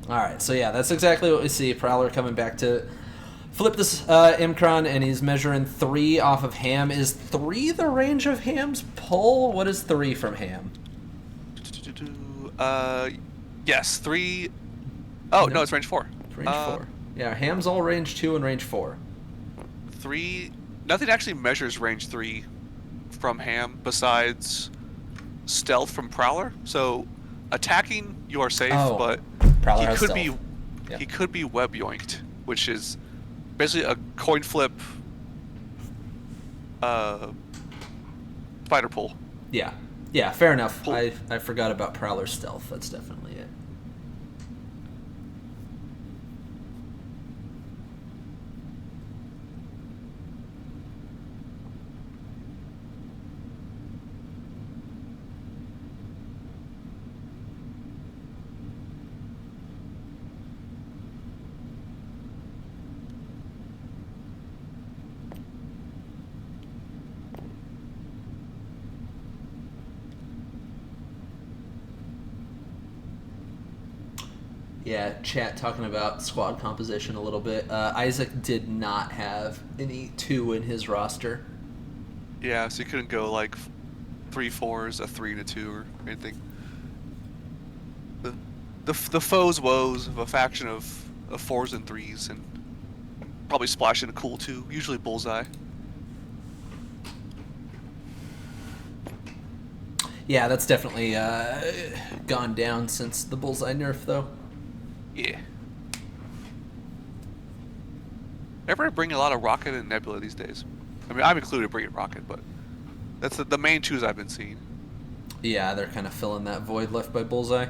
All right, so yeah, that's exactly what we see. Prowler coming back to flip this Imkron, and he's measuring 3 off of Ham. Is 3 the range of Ham's pull? What is 3 from Ham? Yes, 3. Oh no, it's range 4. Range 4. Yeah, Ham's all range 2 and range 4. 3. Nothing actually measures range 3 from Ham besides stealth from Prowler. So attacking you are safe, but Prowler he has could stealth. be Yep. he could be web yoinked, which is basically a coin flip spider pull. Yeah. Yeah, fair enough. I forgot about Prowler's stealth. That's definitely it. Yeah, chat talking about squad composition a little bit. Isaac did not have any 2 in his roster. Yeah, so you couldn't go like 3 4s, a 3 and a 2 or anything. The foes woes of a faction of 4s and 3s, and probably splash in a cool 2, usually bullseye. Yeah, that's definitely gone down since the bullseye nerf, though. Yeah. Everybody bring a lot of rocket and nebula these days. I mean, I'm included bringing rocket, but that's the main 2s I've been seeing. Yeah, they're kind of filling that void left by bullseye.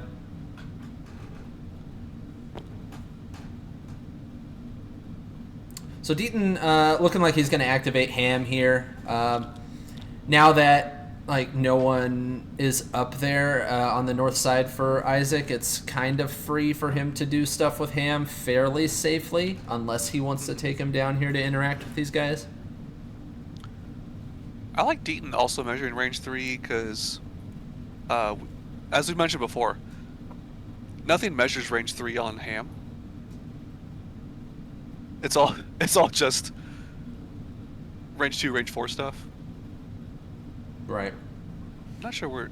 So Deaton looking like he's going to activate Ham here. Now that like no one is up there on the north side for Isaac, it's kind of free for him to do stuff with Ham fairly safely, unless he wants to take him down here to interact with these guys. I like Deaton also measuring range 3 because, as we mentioned before, nothing measures range 3 on Ham. It's all just range 2, range 4 stuff. Right. I'm not sure where,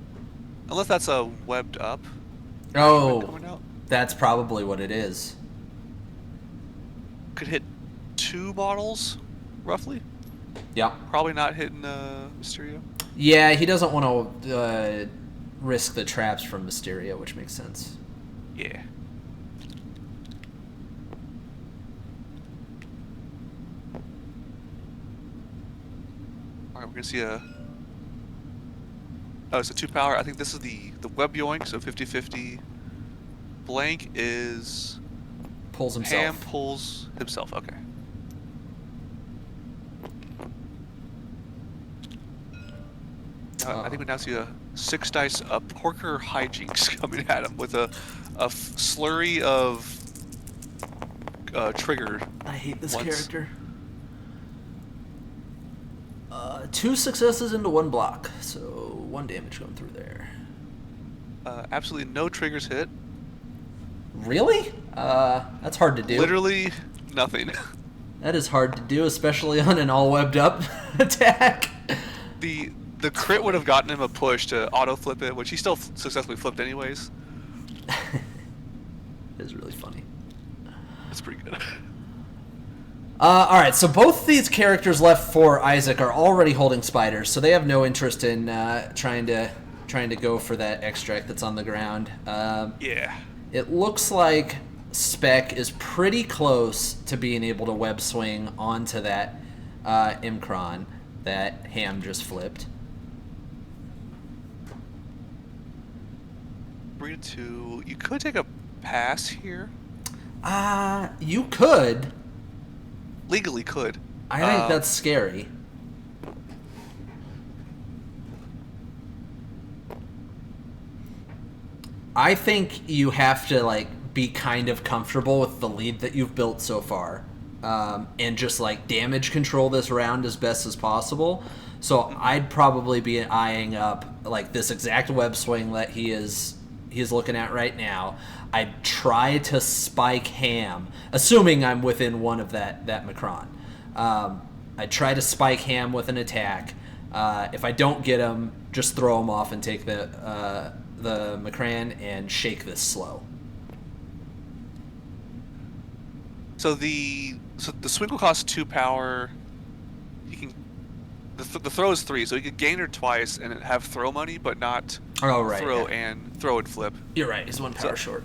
unless that's a webbed up. Oh, Coming out. that's probably what it is. Could hit 2 models, roughly. Yeah. Probably not hitting Mysterio. Yeah, he doesn't want to risk the traps from Mysterio, which makes sense. Yeah. All right, we're gonna see a. Oh, it's a 2 power. I think this is the web yoink, so 50-50. Blank is Pulls himself. Ham pulls himself. Okay. I think we now see a 6 dice Porker hijinks coming at him with a slurry of trigger. I hate this once. character. 2 successes into 1 block, so 1 damage going through there. Absolutely no triggers hit. Really? That's hard to do. Literally nothing. That is hard to do, especially on an all webbed up attack. The crit would have gotten him a push to auto flip it, which he still successfully flipped anyways. It's really funny. That's pretty good. All right, so both these characters left for Isaac are already holding spiders, so they have no interest in trying to go for that extract that's on the ground. Yeah. It looks like Spec is pretty close to being able to web swing onto that Imkron that Ham just flipped. 3-2. You could take a pass here. You could. Legally could. I think that's scary. I think you have to like be kind of comfortable with the lead that you've built so far, and just like damage control this round as best as possible. So I'd probably be eyeing up like this exact web swing that he's looking at right now. I'd try to spike Ham, assuming I'm within one of that Macron. I'd try to spike Ham with an attack. If I don't get him, just throw him off and take the McCran and shake this slow. So the swing will cost 2 power. You can the throw is 3, so you could gain her twice and have throw money, but not throw and flip. You're right. He's 1 power short.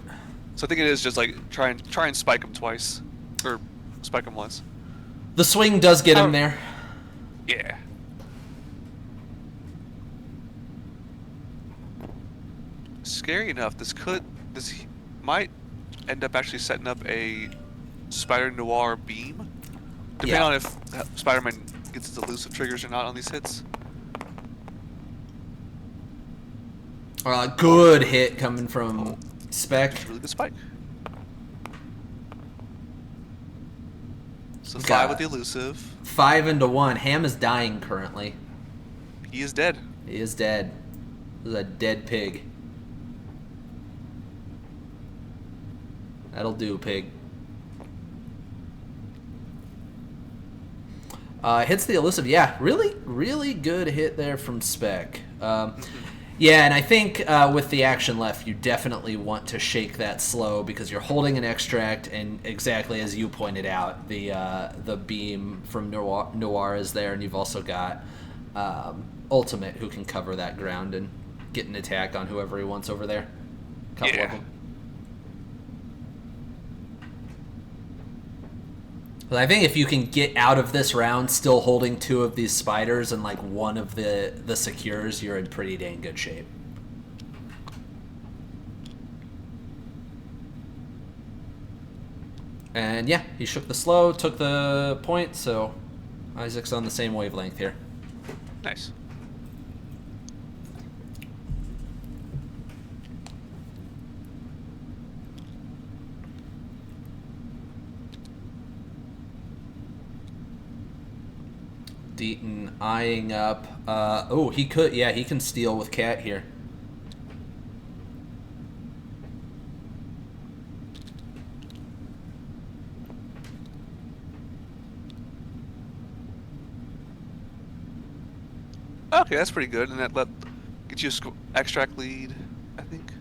So I think it is just like try and spike him twice, or spike him once. The swing does get him there. Yeah. Scary enough, this might end up actually setting up a Spider Noir beam, depending on if Spider-Man gets his elusive triggers or not on these hits. Good hit coming from Spec. Really good spike. So 5 with the elusive. 5 into 1. Ham is dying currently. He is dead. He is dead. This is a dead pig. That'll do, pig. Hits the elusive. Yeah, really, really good hit there from Spec. Yeah, and I think with the action left, you definitely want to shake that slow because you're holding an extract, and exactly as you pointed out, the beam from Noir is there, and you've also got Ultimate who can cover that ground and get an attack on whoever he wants over there. Couple of them. But I think if you can get out of this round still holding 2 of these spiders and like 1 of the secures, you're in pretty dang good shape. And yeah, he shook the slow, took the point, so Isaac's on the same wavelength here. Nice. Deaton eyeing up. He could. Yeah, he can steal with Cat here. Okay, that's pretty good, and that get you a extract lead, I think.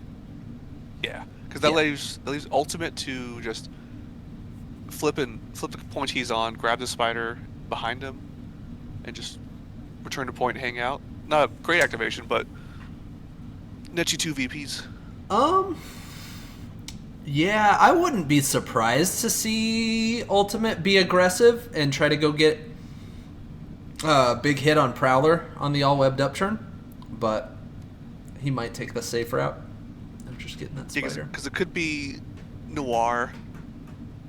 Yeah, because that leaves Ultimate to just flip the point he's on, grab the spider behind him, and just return to point, hang out. Not a great activation, but net you 2 VPs. Yeah, I wouldn't be surprised to see Ultimate be aggressive and try to go get a big hit on Prowler on the all webbed up turn, but he might take the safe route of just getting that spider. Because it could be Noir,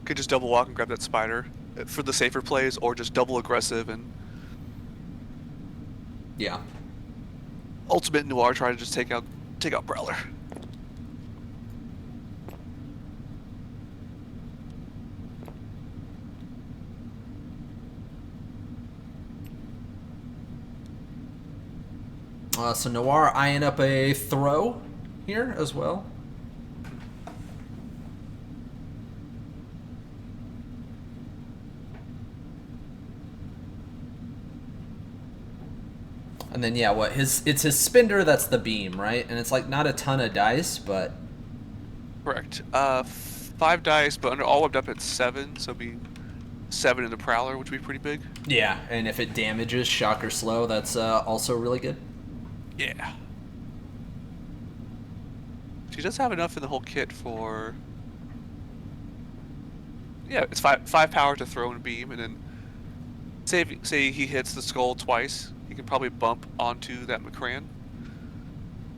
could just double walk and grab that spider for the safer plays, or just double aggressive and Ultimate Noir try to just take out Prowler. So Noir eyeing up a throw here as well. And then yeah, it's his spinner that's the beam, right? And it's like not a ton of dice, but Correct. 5 dice, but under all webbed up it's 7, so it'd be 7 in the Prowler, which would be pretty big. yeah, and if it damages shock or slow, that's also really good. Yeah. She does have enough in the whole kit for... Yeah, it's 5 power to throw and beam, and then say he hits the skull twice, he can probably bump onto that McCran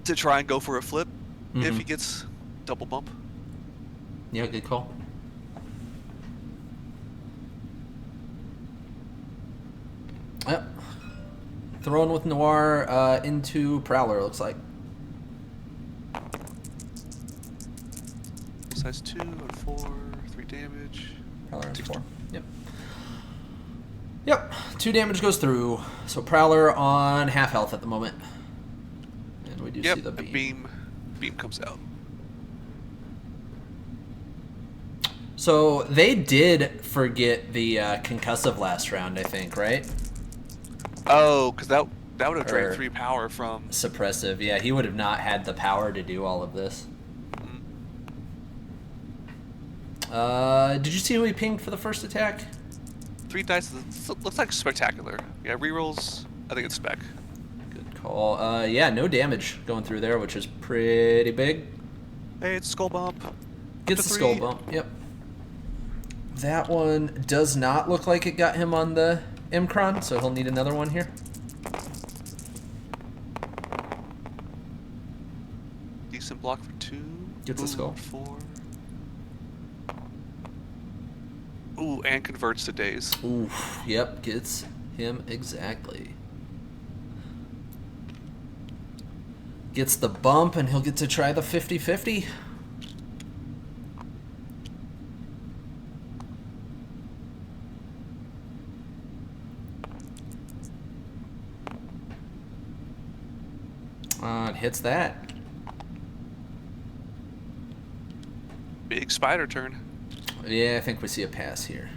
to try and go for a flip if he gets double bump. Yeah, good call. Yep. Throwing with Noir into Prowler, looks like. Size 2 on 4, 3 damage. Prowler on 4. Yep. Yep. 2 damage goes through. So Prowler on half health at the moment. And we do see the beam. Beam comes out. So they did forget the concussive last round, I think, right? Oh, because that would have drained 3 power from... Suppressive, yeah. He would have not had the power to do all of this. Did you see who he pinged for the first attack? 3 dice. Looks like spectacular. Yeah, rerolls. I think it's spec. Good call. Yeah, no damage going through there, which is pretty big. Hey, it's skull bump. Gets the skull bump. Yep. That one does not look like it got him on the Imcron, so he'll need another one here. Decent block for 2. Gets the skull. 4. Ooh, and converts to daze. Ooh, yep, gets him exactly. Gets the bump, and he'll get to try the 50-50. It hits that. Big spider turn. Yeah, I think we see a pass here.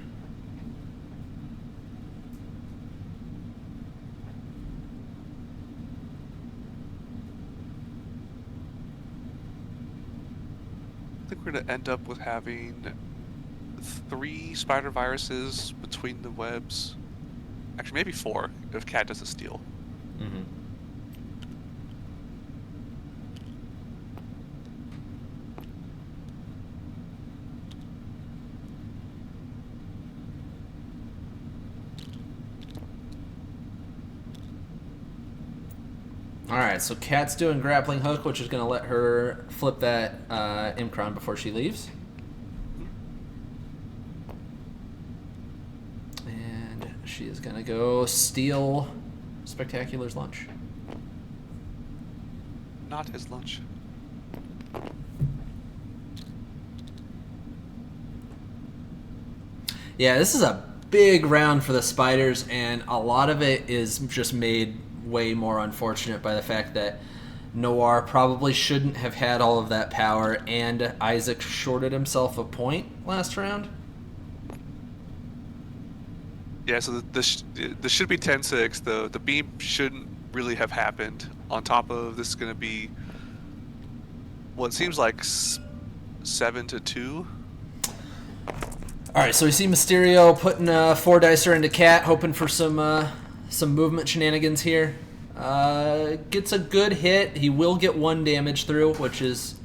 I think we're going to end up with having 3 spider viruses between the webs. Actually, maybe 4 if Cat doesn't steal. Mm-hmm. Alright, so Kat's doing grappling hook, which is going to let her flip that Imcron before she leaves. And she is going to go steal Spectacular's lunch. Not his lunch. Yeah, this is a big round for the Spiders, and a lot of it is just made way more unfortunate by the fact that Noir probably shouldn't have had all of that power, and Isaac shorted himself a point last round. Yeah, so this should be 10-6. The beam shouldn't really have happened. On top of this is going to be what seems like 7-2. All right, so we see Mysterio putting 4 dicer into Cat, hoping for some movement shenanigans here. Gets a good hit. He will get 1 damage through, which is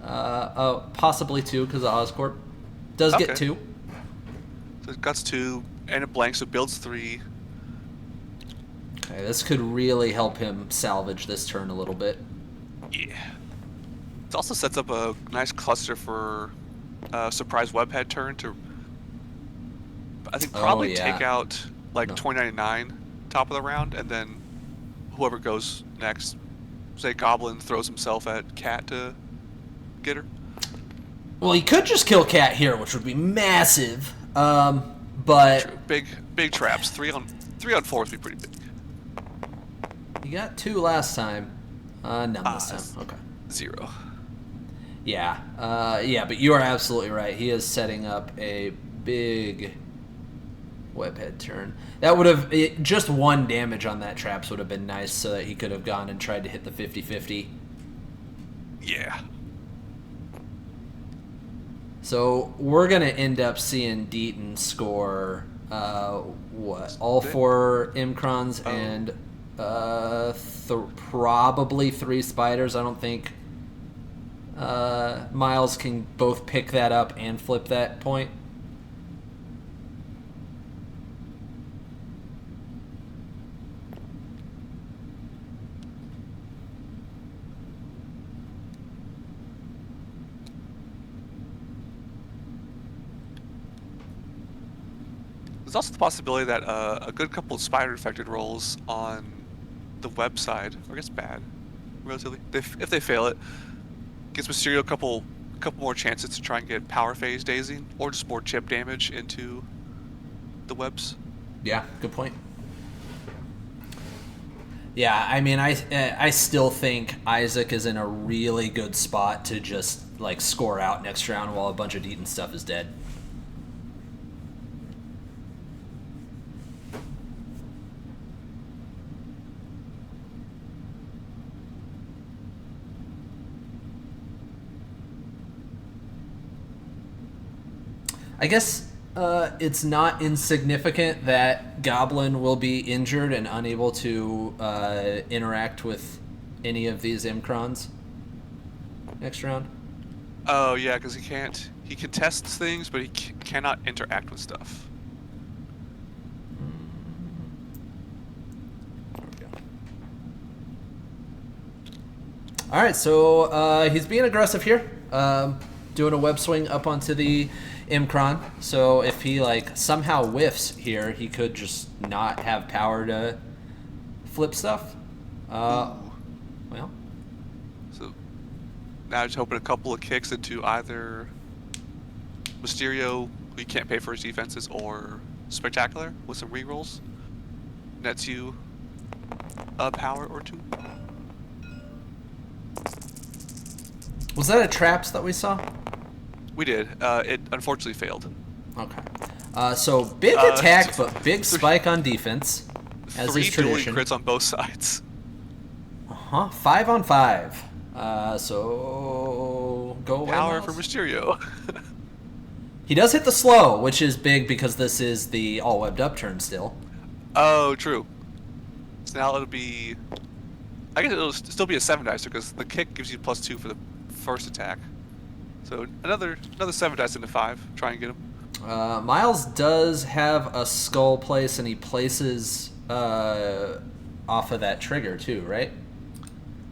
possibly 2 because of Oscorp. Does get 2. So it guts 2, and it blanks, so it builds 3. Okay, this could really help him salvage this turn a little bit. Yeah. It also sets up a nice cluster for surprise webhead turn to, I think, probably take out like 2099 top of the round, and then whoever goes next, say Goblin throws himself at Cat to get her. Well, he could just kill Cat here, which would be massive. But true. Big traps. 3 on 4 would be pretty big. You got 2 last time. None this time. Okay. 0. Yeah. Yeah, but you are absolutely right. He is setting up a big Web head turn. That would have... just one damage on that traps would have been nice so that he could have gone and tried to hit the 50-50. Yeah. So we're going to end up seeing Deaton score, what? All 4 Imkrons and probably 3 spiders. I don't think Miles can both pick that up and flip that point. There's also the possibility that a good couple of spider infected rolls on the web side, or I guess bad, relatively. If they fail it, gives Mysterio a couple more chances to try and get power phase dazing, or just more chip damage into the webs. Yeah, good point. Yeah, I mean, I still think Isaac is in a really good spot to just like score out next round while a bunch of Deaton stuff is dead. I guess it's not insignificant that Goblin will be injured and unable to interact with any of these Imkrons next round. Oh yeah, because he can't. He contests things, but he cannot interact with stuff. There we go. All right, so he's being aggressive here, doing a web swing up onto the Imkron. So if he like somehow whiffs here, he could just not have power to flip stuff. Well, So now just hoping a couple of kicks into either Mysterio, who you can't pay for his defenses, or Spectacular with some rerolls. Nets you a power or 2. was that a traps that we saw? We did. It unfortunately failed. Okay. So big attack, but big spike on defense, as 3 is dueling tradition. crits on both sides. 5 on 5. So go away, Power Miles. for Mysterio. He does hit the slow, which is big because this is the all webbed up turn still. Oh, true. So now it'll be... I guess it'll still be a 7 dice because the kick gives you +2 for the first attack. So another 7 dice into 5. Try and get him. Miles does have a skull place, and he places off of that trigger too, right?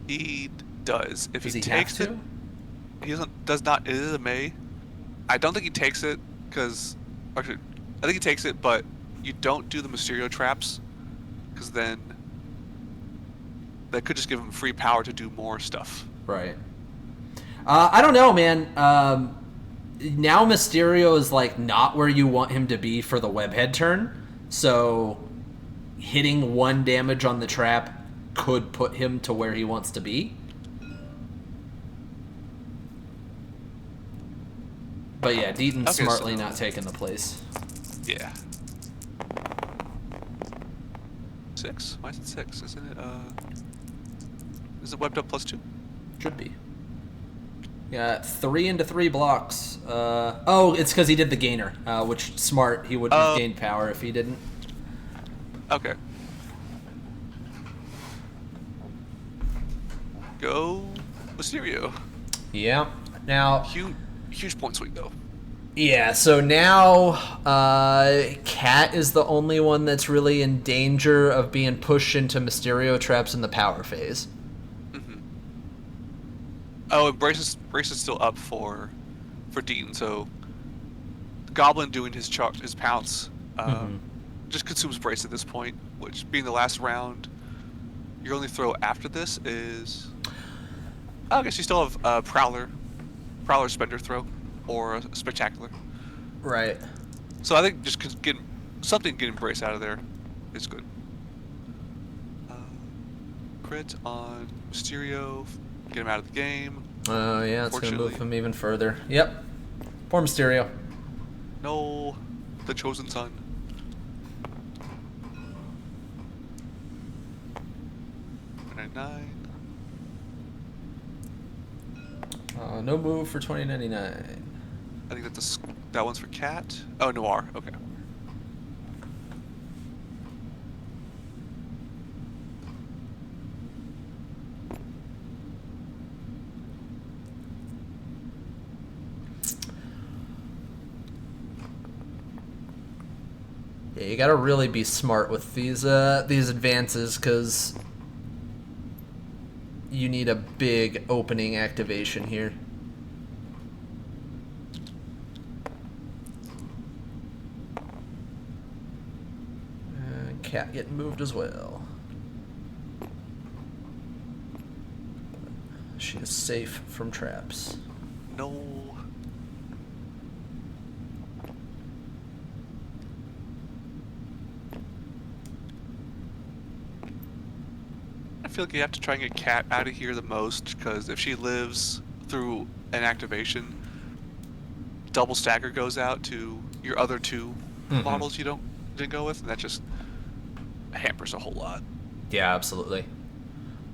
He does. If Does he he have takes to? it, he does not. It is a May. I don't think he takes it because actually, I think he takes it, but you don't do the Mysterio traps because then that could just give him free power to do more stuff. Right. I don't know, man. Now Mysterio is like not where you want him to be for the webhead turn, so hitting 1 damage on the trap could put him to where he wants to be. But yeah, Deaton's smartly not taking the place. Yeah. 6? Why is it 6? Isn't it? Is it webbed up +2? Should be. Yeah, 3 into 3 blocks. Oh, it's because he did the gainer, which smart. He wouldn't have gained power if he didn't. Okay. Go Mysterio. Yeah. Now. Huge point swing though. Yeah. So now, Cat is the only one that's really in danger of being pushed into Mysterio traps in the power phase. Oh, and Brace is still up for Deaton, so Goblin doing his pounce just consumes Brace at this point, which being the last round, your only throw after this is... I guess you still have Prowler Spender throw, or a Spectacular. Right. So I think just getting Brace out of there is good. Crit on Mysterio. Get him out of the game. Oh, yeah, it's going to move him even further. Yep. Poor Mysterio. No, the chosen son. 2099. No move for 2099. I think that one's for Cat. Oh, Noir. Okay. Yeah, you gotta really be smart with these advances, because you need a big opening activation here. Cat getting moved as well. She is safe from traps. No. I feel like you have to try and get Cat out of here the most, because if she lives through an activation, double stagger goes out to your other two models you didn't go with, and that just hampers a whole lot. Yeah, absolutely.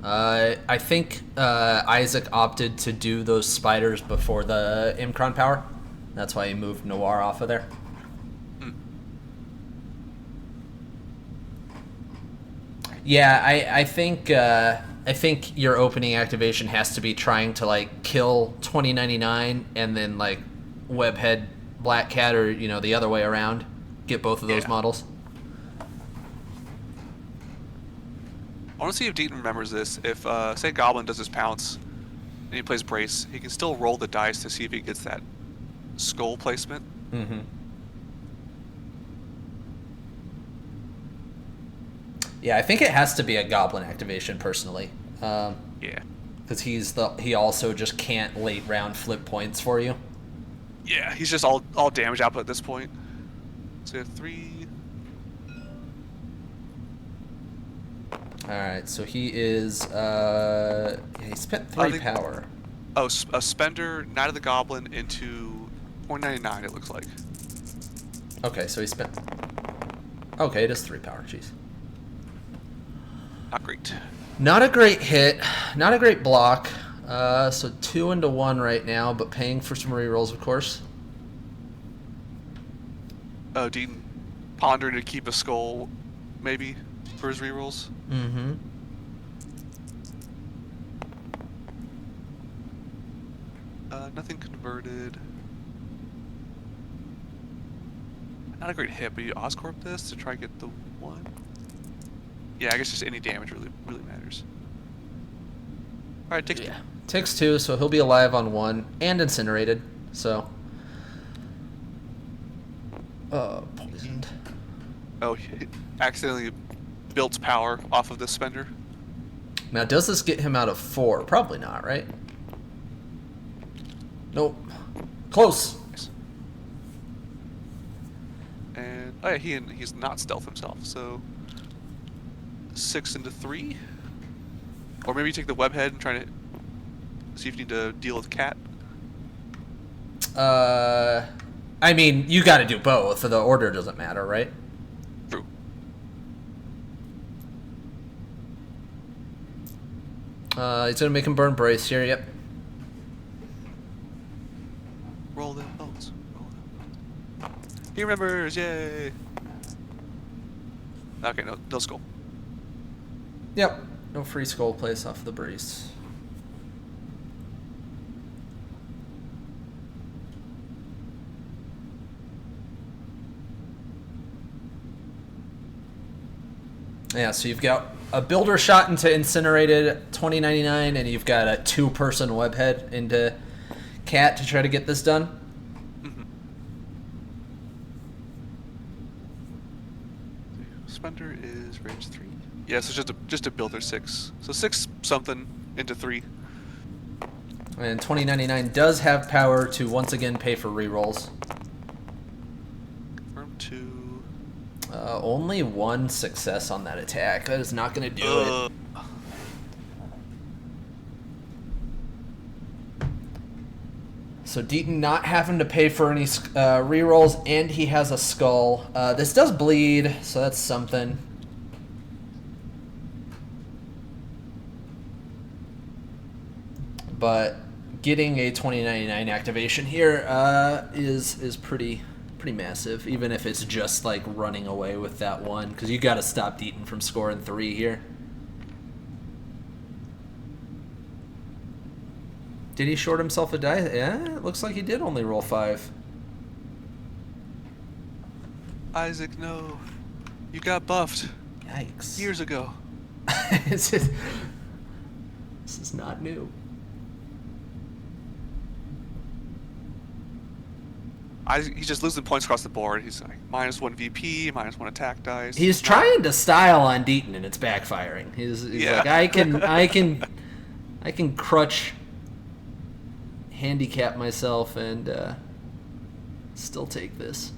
I think Isaac opted to do those spiders before the Imkron power. That's why he moved Noir off of there. Yeah, I think your opening activation has to be trying to like kill 2099 and then like Webhead Black Cat, or the other way around. Get both of those models. I want to see if Deaton remembers this. If, say, Goblin does his pounce and he plays Brace, he can still roll the dice to see if he gets that skull placement. Mm-hmm. Yeah, I think it has to be a Goblin activation, personally. Yeah. Because he also just can't late round flip points for you. Yeah, he's just all damage output at this point. So we have 3... Alright, so he is, he spent 3 power. Oh, a Spender, Knight of the Goblin into 0.99, it looks like. Okay, so he spent... Okay, it is 3 power, jeez. Not great. Not a great hit, not a great block. So 2 into 1 right now, but paying for some rerolls, of course. Oh, Deaton pondering to keep a skull, maybe, for his rerolls. Mm-hmm. Nothing converted. Not a great hit, but you Oscorp this to try and get the 1. Yeah, I guess just any damage really matters. Alright, takes 2. Takes 2, so he'll be alive on 1 and incinerated. So, poisoned. Oh, he accidentally built power off of the Spender. Now, does this get him out of 4? Probably not, right? Nope. Close. Nice. And oh yeah, he's not stealth himself, so 6 into 3. Or maybe you take the webhead and try to see if you need to deal with Cat. I mean, you got to do both. The order doesn't matter, right? True. He's gonna make him burn Brace here. Yep. Roll them bones. Roll them bones. He remembers! Yay! Okay, no skull. Yep. No free skull place off the Brace. Yeah, so you've got a builder shot into incinerated 2099, and you've got a 2-person webhead into Cat to try to get this done. Mm-hmm. Spender is range 3. Yeah, so just a builder 6. So 6 something into 3. And 2099 does have power to once again pay for rerolls. Confirm 2. Only 1 success on that attack. That is not going to do it. So Deaton not having to pay for any rerolls, and he has a skull. This does bleed, so that's something. but getting a 2099 activation here is pretty massive, even if it's just like running away with that one, because you got to stop Deaton from scoring 3 here. Did he short himself a die? Yeah, it looks like he did only roll 5. Isaac, no. You got buffed. Yikes. Years ago. This is not new. He's just losing points across the board. He's like -1 VP, -1 attack dice. He's trying to style on Deaton, and it's backfiring. He's Yeah. like, I can crutch, handicap myself, and still take this.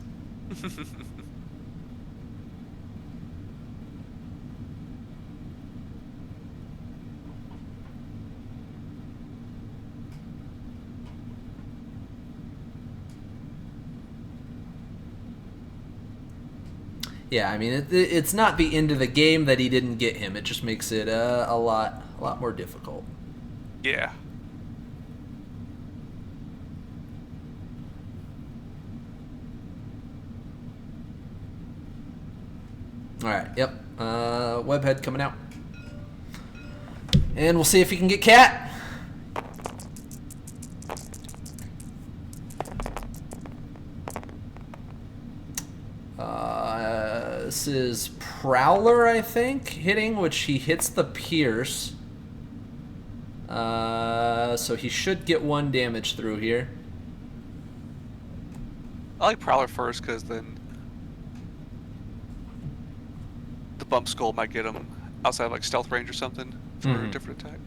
Yeah, I mean, it's not the end of the game that he didn't get him. It just makes it a lot more difficult. Yeah. All right, yep. Webhead coming out. And we'll see if he can get Cat. This is Prowler, I think, hitting, which he hits the Pierce. So he should get 1 damage through here. I like Prowler first, because then the bump skull might get him outside of like stealth range or something for a different attack.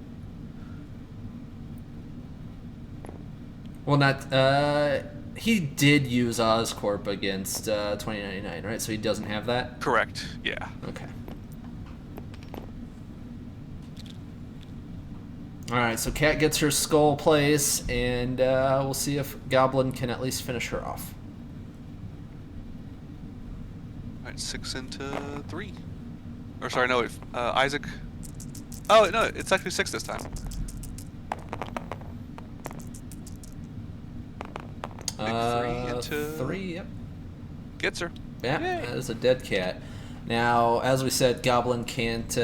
Well, not... he did use Oscorp against 2099, right? So he doesn't have that? Correct, yeah. Okay. Alright, so Cat gets her skull place, and we'll see if Goblin can at least finish her off. Alright, 6 into 3. Or sorry, no, Isaac... Oh, no, it's actually 6 this time. Big 3 into... 3, yep. Gets her. Yeah, Yay. that is a dead cat. Now, as we said, Goblin can't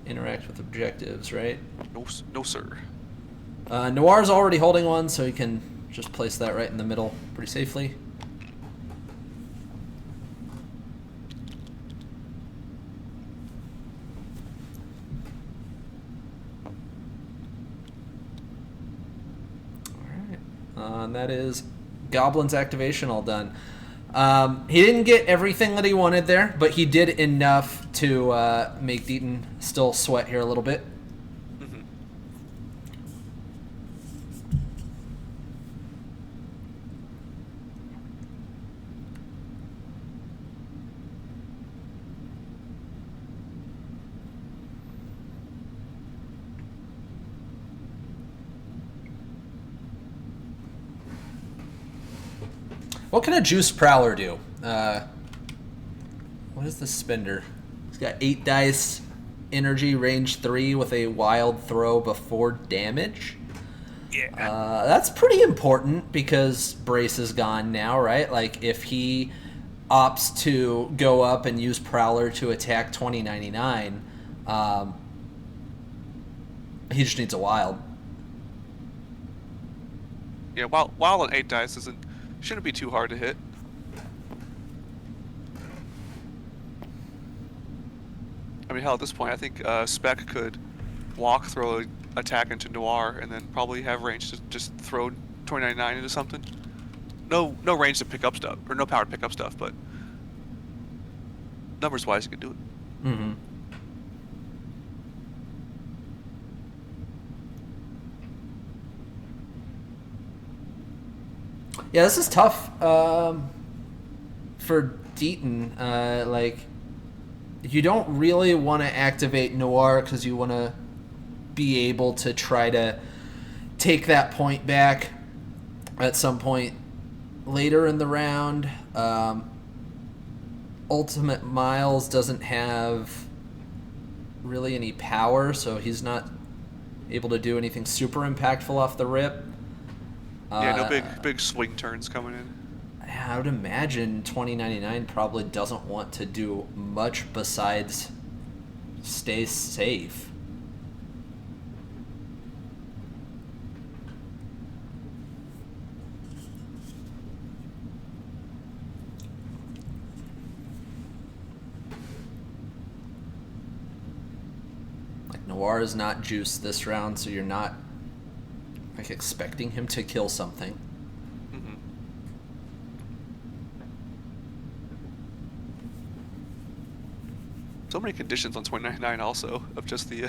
interact with objectives, right? No, sir. Noir's already holding one, so he can just place that right in the middle pretty safely. Alright, and that is Goblin's activation all done. He didn't get everything that he wanted there, but he did enough to make Deaton still sweat here a little bit. Mm-hmm. What can a Juice Prowler do? What is the spender? He's got 8 dice, energy, range 3 with a wild throw before damage. Yeah. That's pretty important because Brace is gone now, right? Like, if he opts to go up and use Prowler to attack 2099, he just needs a wild. Yeah, while on 8 dice shouldn't be too hard to hit. I mean, hell, at this point, I think Spec could walk, throw an attack into Noir, and then probably have range to just throw 2099 into something. No range to pick up stuff, or no power to pick up stuff, but numbers-wise, you could do it. Mm-hmm. Yeah, this is tough for Deaton. Like, you don't really want to activate Noir because you want to be able to try to take that point back at some point later in the round. Ultimate Miles doesn't have really any power, so he's not able to do anything super impactful off the rip. Yeah, no Uh, big swing turns coming in. I would imagine 2099 probably doesn't want to do much besides stay safe. Like, Noir is not juiced this round, so you're not like expecting him to kill something. Mm-hmm. So many conditions on 2099 also of just the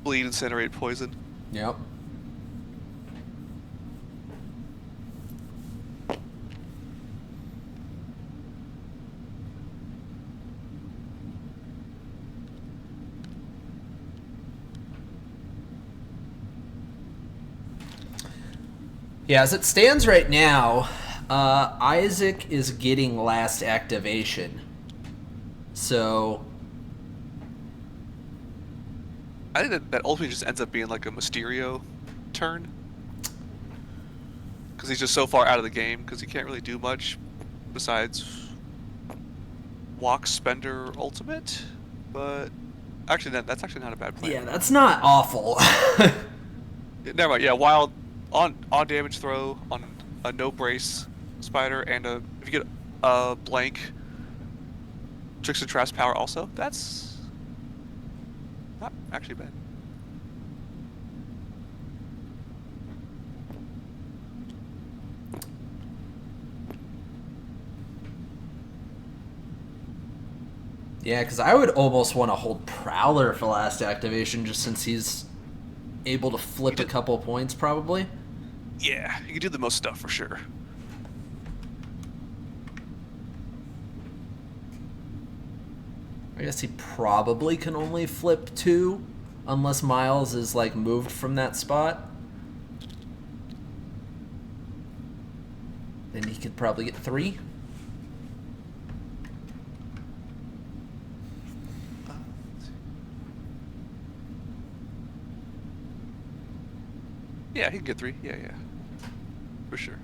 bleed, incinerate, poison. Yep. Yeah, as it stands right now, Isaac is getting last activation. So, I think that ultimately just ends up being like a Mysterio turn. Because he's just so far out of the game, because he can't really do much besides walk, spender, ultimate. But actually, that's actually not a bad plan. yeah, that's not awful. Never mind. Yeah, wild on damage throw on a no brace spider and if you get a blank trickster traps power also, that's not actually bad. Yeah, because I would almost want to hold Prowler for last activation just since he's able to flip a couple points probably. Yeah, you can do the most stuff for sure. I guess he probably can only flip 2 unless Miles is like moved from that spot. Then he could probably get 3. Yeah, he can get 3. Yeah, for sure.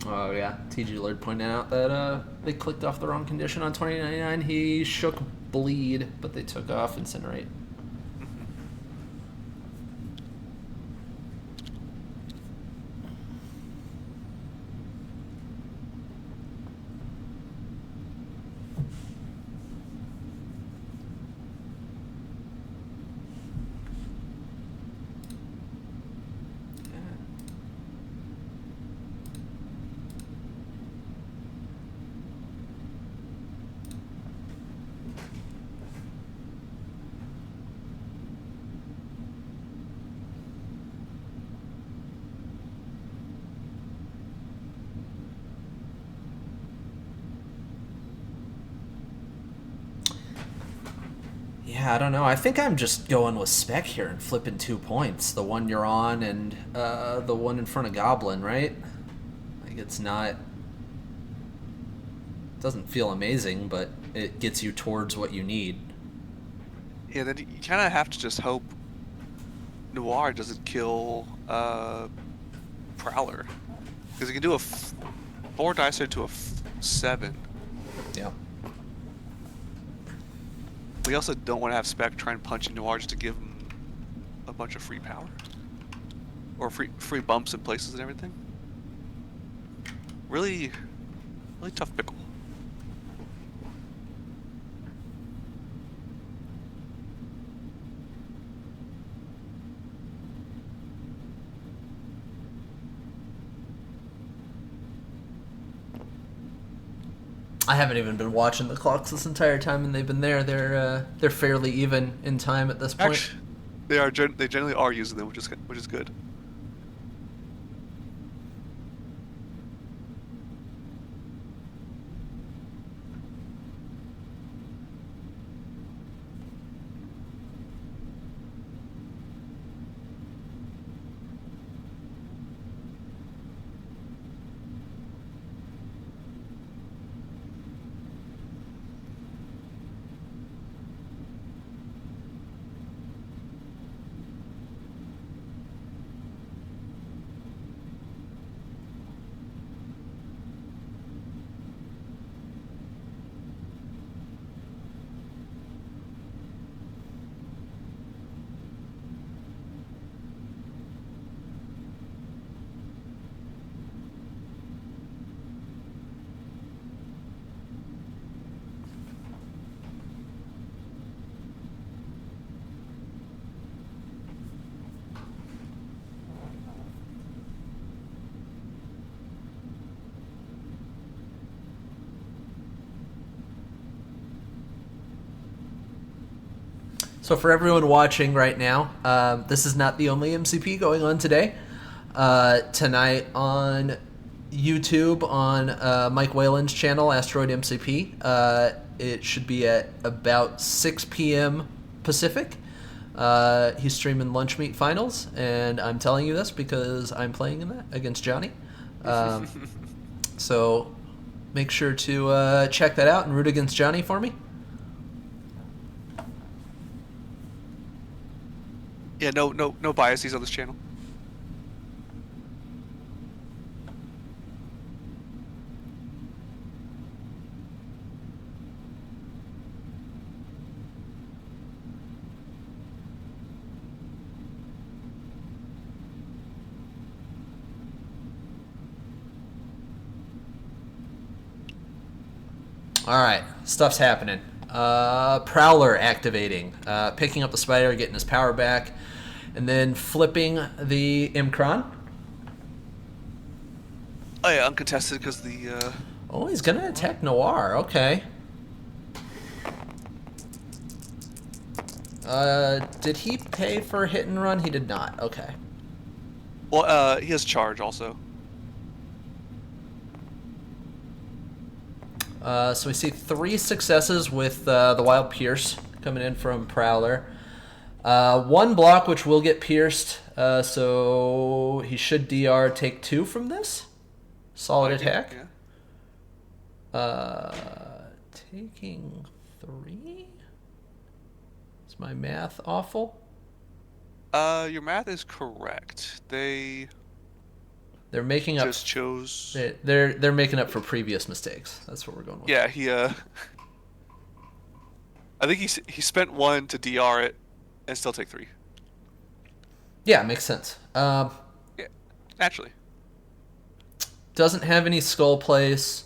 Oh yeah, TG Lord pointed out that they clicked off the wrong condition on 2099. He shook bleed, but they took off incinerate. Mm-hmm. Yeah, I don't know. I think I'm just going with Spec here and flipping 2 points. The one you're on and the one in front of Goblin, right? Like, it's not... It doesn't feel amazing, but it gets you towards what you need. Yeah, then you kind of have to just hope Noir doesn't kill Prowler, because he can do a 4 dice to a 7. Yeah. We also don't want to have Spec try and punch into Noir just to give him a bunch of free power. Or free bumps in places and everything. Really tough pickle. I haven't even been watching the clocks this entire time, and they've been there. They're fairly even in time at this point. Actually, they generally are using them, which is good. So for everyone watching right now, this is not the only MCP going on today. Tonight on YouTube on Mike Whalen's channel, Asteroid MCP, it should be at about 6 p.m. Pacific. He's streaming Lunch Meat Finals, and I'm telling you this because I'm playing in that against Johnny. So make sure to check that out and root against Johnny for me. Yeah, no biases on this channel. Alright, stuff's happening. Prowler activating. Picking up the spider, getting his power back, and then flipping the Imkron. Oh yeah, uncontested because the... Oh, he's gonna attack Noir, okay. Did he pay for hit and run? He did not, okay. Well, he has charge also. So we see 3 successes with the Wild Pierce coming in from Prowler. 1 block, which will get pierced, so he should DR take 2 from this. Solid attack. Yeah. Taking 3? Is my math awful? Your math is correct. They're making up. Just chose. They're making up for previous mistakes. That's what we're going with. Yeah, I think he spent 1 to DR it, and still take 3. Yeah, makes sense. Yeah, naturally. Doesn't have any skull place.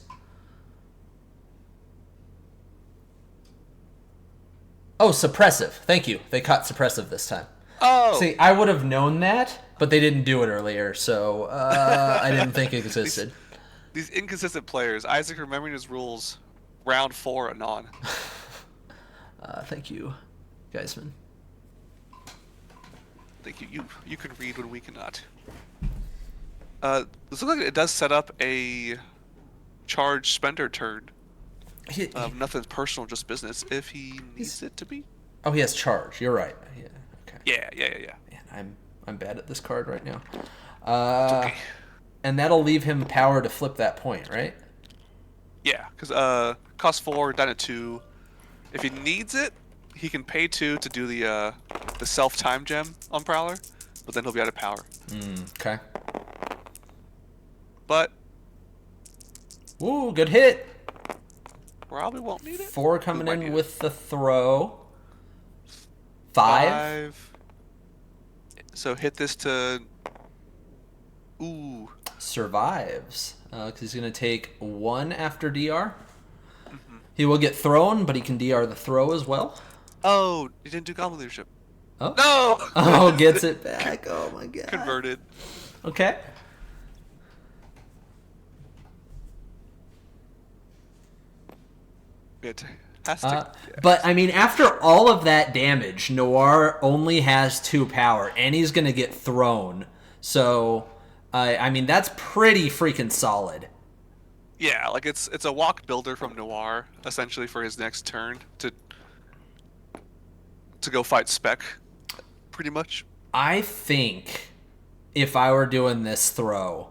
Oh, suppressive. Thank you. They caught suppressive this time. Oh. See, I would have known that, but they didn't do it earlier, so I didn't think it existed. These inconsistent players. Isaac remembering his rules. Round 4 anon. Thank you, Geisman. Thank you. You can read when we cannot. This looks like it does set up a charge spender turn. Nothing personal, just business. If he needs it to be. Oh, he has charge. You're right. Yeah. Okay. Yeah. Man, I'm bad at this card right now. It's okay. And that'll leave him power to flip that point, right? Yeah, because cost 4, down to 2. If he needs it, he can pay 2 to do the self time gem on Prowler, but then he'll be out of power. Okay. But. Ooh, good hit. Probably won't need it. 4 coming in with the throw. 5. So hit this to. Ooh. Survives. Because he's going to take 1 after DR. Mm-hmm. He will get thrown, but he can DR the throw as well. Oh, he didn't do Goblin Leadership. Oh. No! Oh, gets it back. Oh, my God. Converted. Okay. Fantastic. But, I mean, after all of that damage, Noir only has 2 power, and he's going to get thrown. So, I mean, that's pretty freaking solid. Yeah, like it's a walk builder from Noir, essentially, for his next turn to go fight Spec, pretty much. I think if I were doing this throw,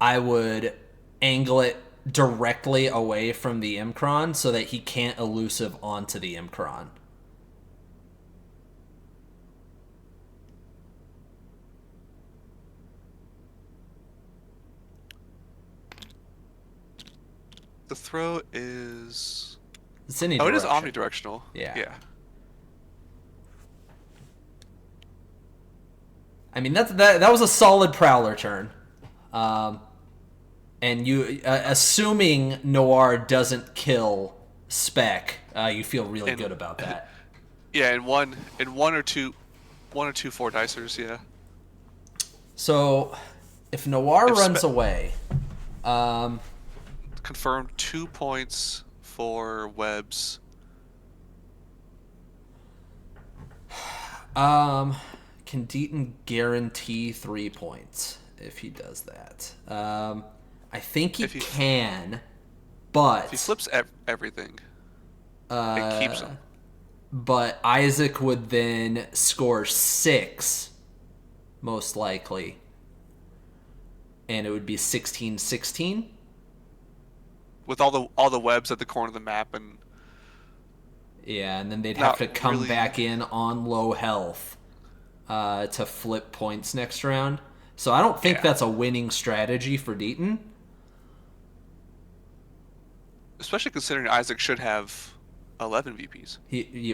I would angle it directly away from the Imkron so that he can't elusive onto the Imkron. The throw is... It's any it is direction. omnidirectional. Yeah. I mean, that was a solid Prowler turn. And you, assuming Noir doesn't kill Spec, you feel really good about that. Yeah, in one or two 4-dicers, yeah. So, if Noir runs away, confirmed 2 points for webs. Um, can Deaton guarantee 3 points if he does that? I think he If he can, if he but flips everything and keeps uh, them, but Isaac would then score 6, most likely, and it would be 16-16. with all the webs at the corner of the map and Yeah, and then they'd have not to come really. back in on low health to flip points next round. So I don't think Yeah, that's a winning strategy for Deaton. especially considering Isaac should have 11 VPs.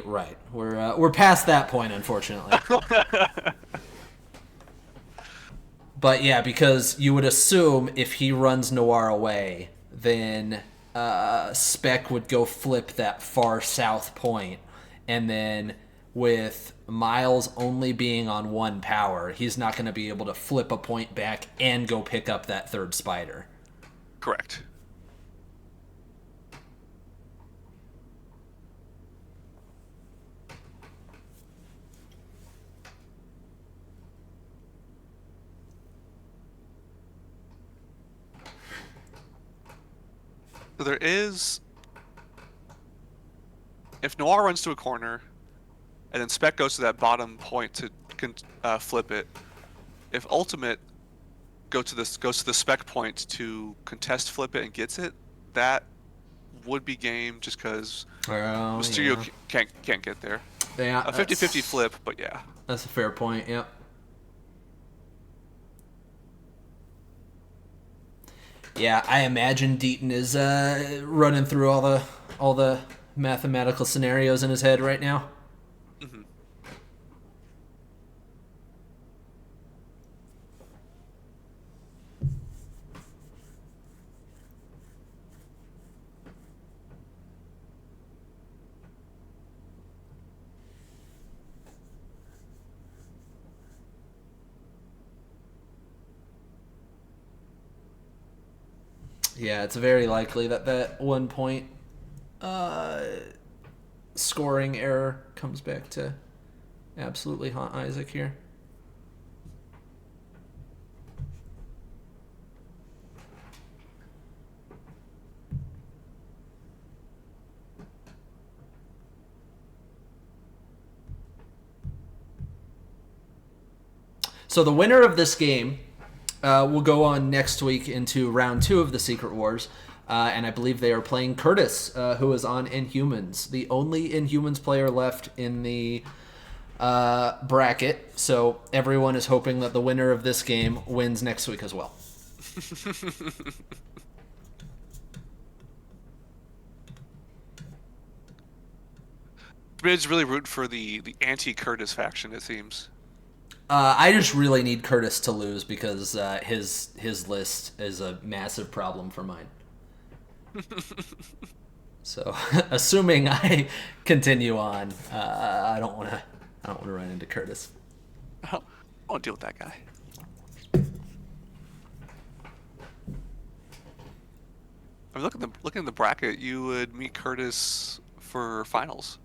Right. We're past that point, unfortunately. But yeah, because you would assume if he runs Noir away, then Spec would go flip that far south point, and then with Miles only being on 1 power, he's not going to be able to flip a point back and go pick up that third spider. Correct. So there is, if Noir runs to a corner, and then Spec goes to that bottom point to flip it. If Ultimate goes to the Spec point to contest flip it and gets it, that would be game just because Oh Mysterio yeah, can't get there. yeah. A 50-50 flip, but yeah. That's a fair point. Yep. Yeah, I imagine Deaton is running through all the mathematical scenarios in his head right now. hmm Yeah, it's very likely that that 1 point uh, scoring error comes back to absolutely haunt Isaac here. So the winner of this game will go on next week into round 2 of the Secret Wars. And I believe they are playing Curtis, who is on Inhumans, the only Inhumans player left in the bracket. So everyone is hoping that the winner of this game wins next week as well. Bridge really rooting for the anti-Curtis faction, it seems. I just really need Curtis to lose because his list is a massive problem for mine. So, assuming I continue on, I don't want to run into Curtis. I won't deal with that guy. I mean, looking at the bracket, you would meet Curtis for finals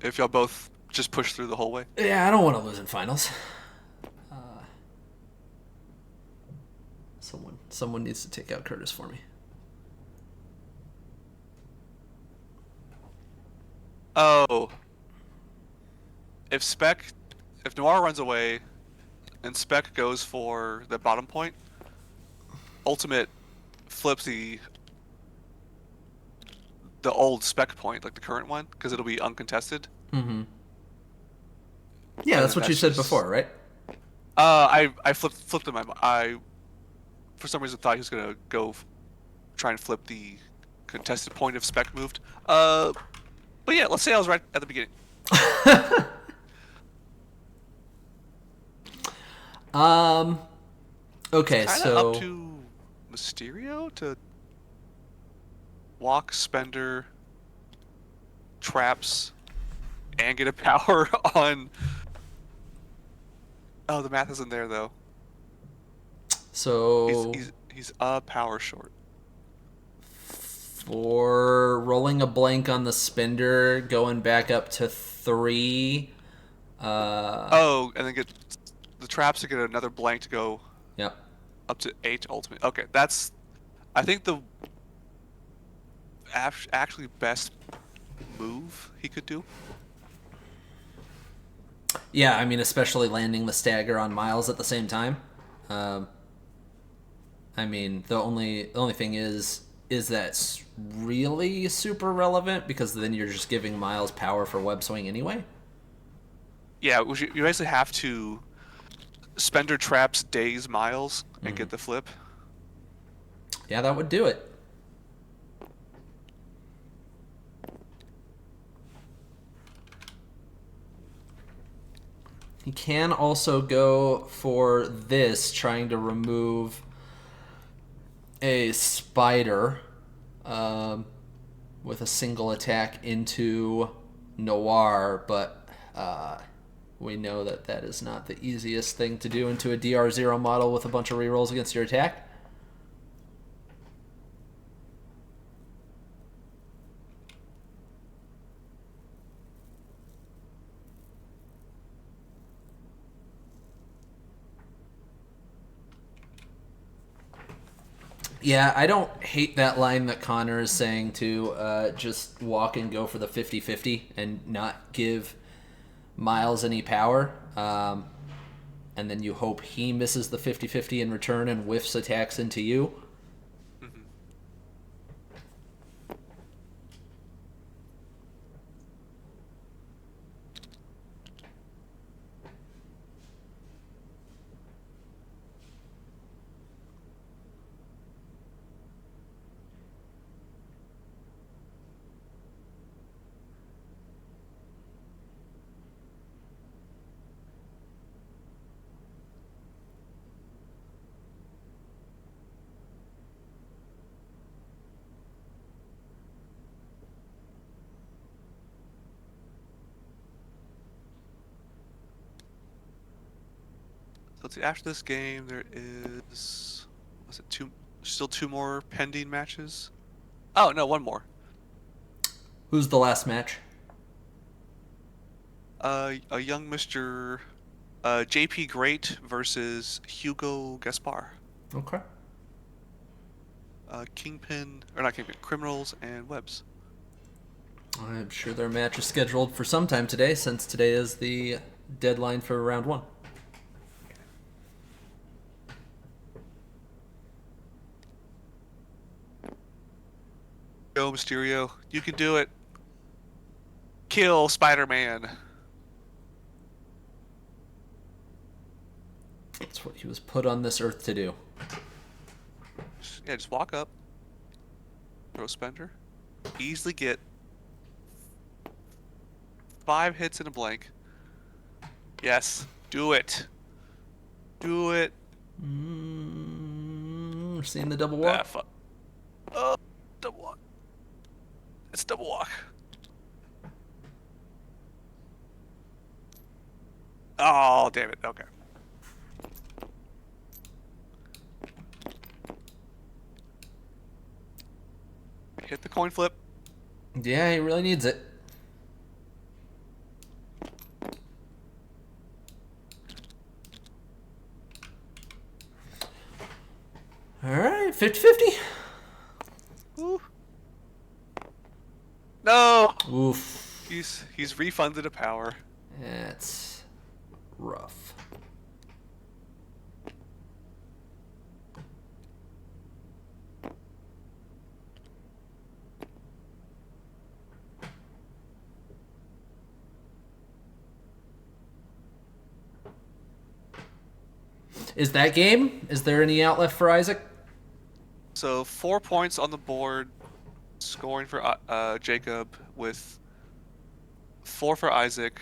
if y'all both just push through the whole way. Yeah, I don't want to lose in finals. Someone needs to take out Curtis for me. Oh, if Spec, if Noir runs away, and Spec goes for the bottom point, Ultimate flips the old Spec point, like the current one, because it'll be uncontested. Mm-hmm. Yeah, And that's then what you said just before, right? I flipped in my I for some reason thought he was gonna go try and flip the contested point if Spec moved. But yeah, let's say I was right at the beginning. um. Okay, Kind of so up to Mysterio to walk Spender, traps, and get a power on. Oh, the math isn't there though. so He's a power short. for rolling a blank on the spender, going back up to 3. Oh, and then get the traps to get another blank to go Yep. up to 8 ultimate. Okay, that's I think the actually best move he could do. Yeah, I mean, especially landing the stagger on Miles at the same time. Um, I mean, the only thing is that really super relevant because then you're just giving Miles power for web swing anyway. Yeah, you basically have to spender traps daze Miles and Mm-hmm. get the flip. Yeah, that would do it. He can also go for this, trying to remove a spider um, with a single attack into Noir, but we know that that is not the easiest thing to do into a DR0 model with a bunch of rerolls against your attack. Yeah, I don't hate that line that Connor is saying to just walk and go for the 50-50 and not give Miles any power. And then you hope he misses the 50-50 in return and whiffs attacks into you. Hmm. So let's see. After this game, there is was it still two more pending matches? Oh no, one more. Who's the last match? A young Mister JP Great versus Hugo Gaspar. Okay. Kingpin or not Kingpin, Criminals and Webs. I'm sure their match is scheduled for sometime today, since today is the deadline for round one. Go Mysterio, you can do it. Kill Spider-Man. That's what he was put on this earth to do. Yeah, just walk up, throw spender, easily get 5 hits in a blank. Yes, do it. Do it. We're seeing the double Ah, walk. fuck. Oh, double walk. It's double walk. Oh, damn it. Okay. Hit the coin flip. Yeah, he really needs it. All right, 50-50. Ooh. No. Oof. He's refunded a power. That's rough. Is that game? Is there any outlet for Isaac? So 4 points on the board, scoring for Jacob with 4 for Isaac.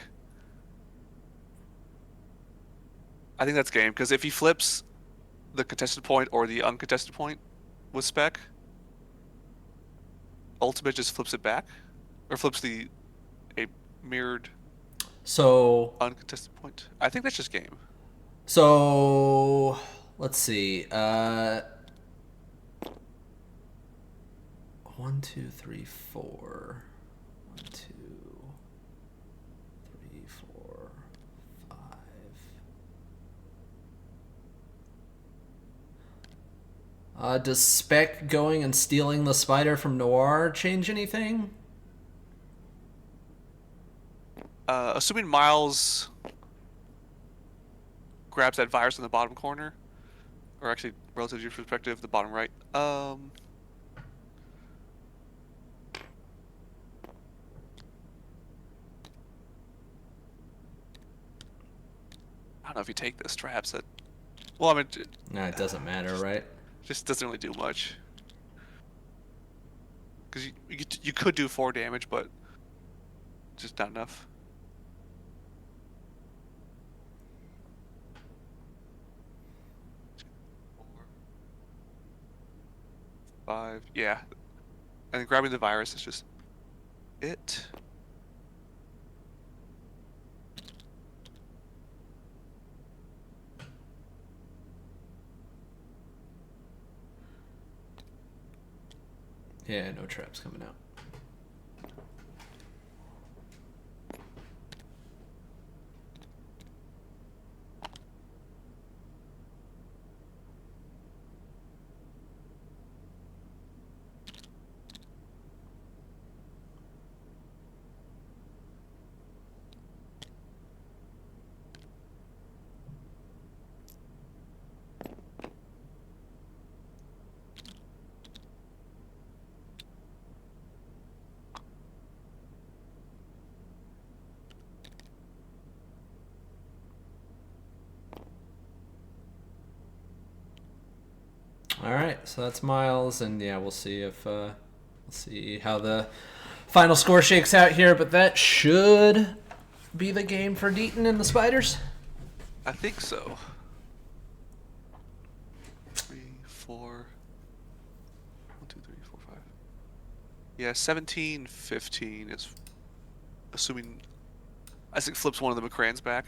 I think that's game because if he flips the contested point or the uncontested point with spec, ultimate just flips it back or flips the a mirrored So, uncontested point. I think that's just game. so let's see. 1, 2, 3, 4. 1, 2, 3, 4. Does Spec going and stealing the spider from Noir change anything? Assuming Miles grabs that virus in the bottom corner, or actually, relative to your perspective, the bottom right. I don't know if you take this, perhaps. Well, I mean, No, it doesn't matter, right? just doesn't really do much. Because you could do 4 damage, but just not enough. 4, 5, yeah. And grabbing the virus is just it. Yeah, no traps coming out. All right, so that's Miles, and yeah, we'll see if we'll see how the final score shakes out here. But that should be the game for Deaton and the Spiders. I think so. 3, 4. 1, 2, 3, 4, 5. Yeah, 17-15 is assuming Isaac flips one of the McCrans back.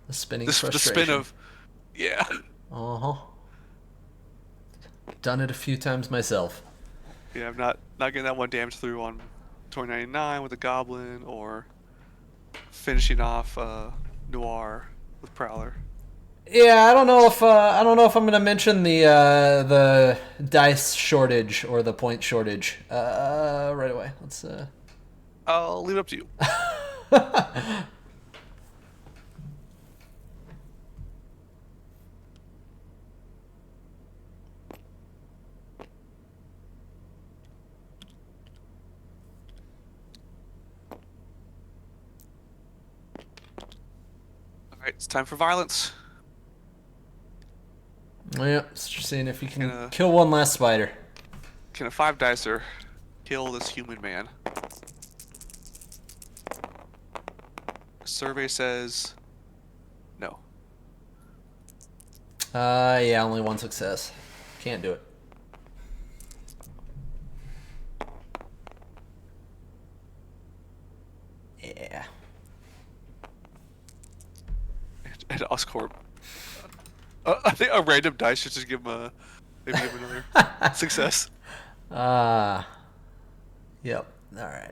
The spinning The frustration. spin of, yeah. Uh-huh. Done it a few times myself. Yeah, I'm not getting that one damage through on 2099 with a Goblin, or finishing off Noir with Prowler. Yeah, I don't know if I'm gonna mention the dice shortage or the point shortage right away. Let's I'll leave it up to you. Alright, it's time for violence. Yeah, just seeing if you can Gonna- kill one last spider. Can a 5-dicer kill this human man? Survey says no. Yeah, only one success. Can't do it. Yeah. And Oscorp. I think a random dice should just give him maybe give him another success. Yep. All right.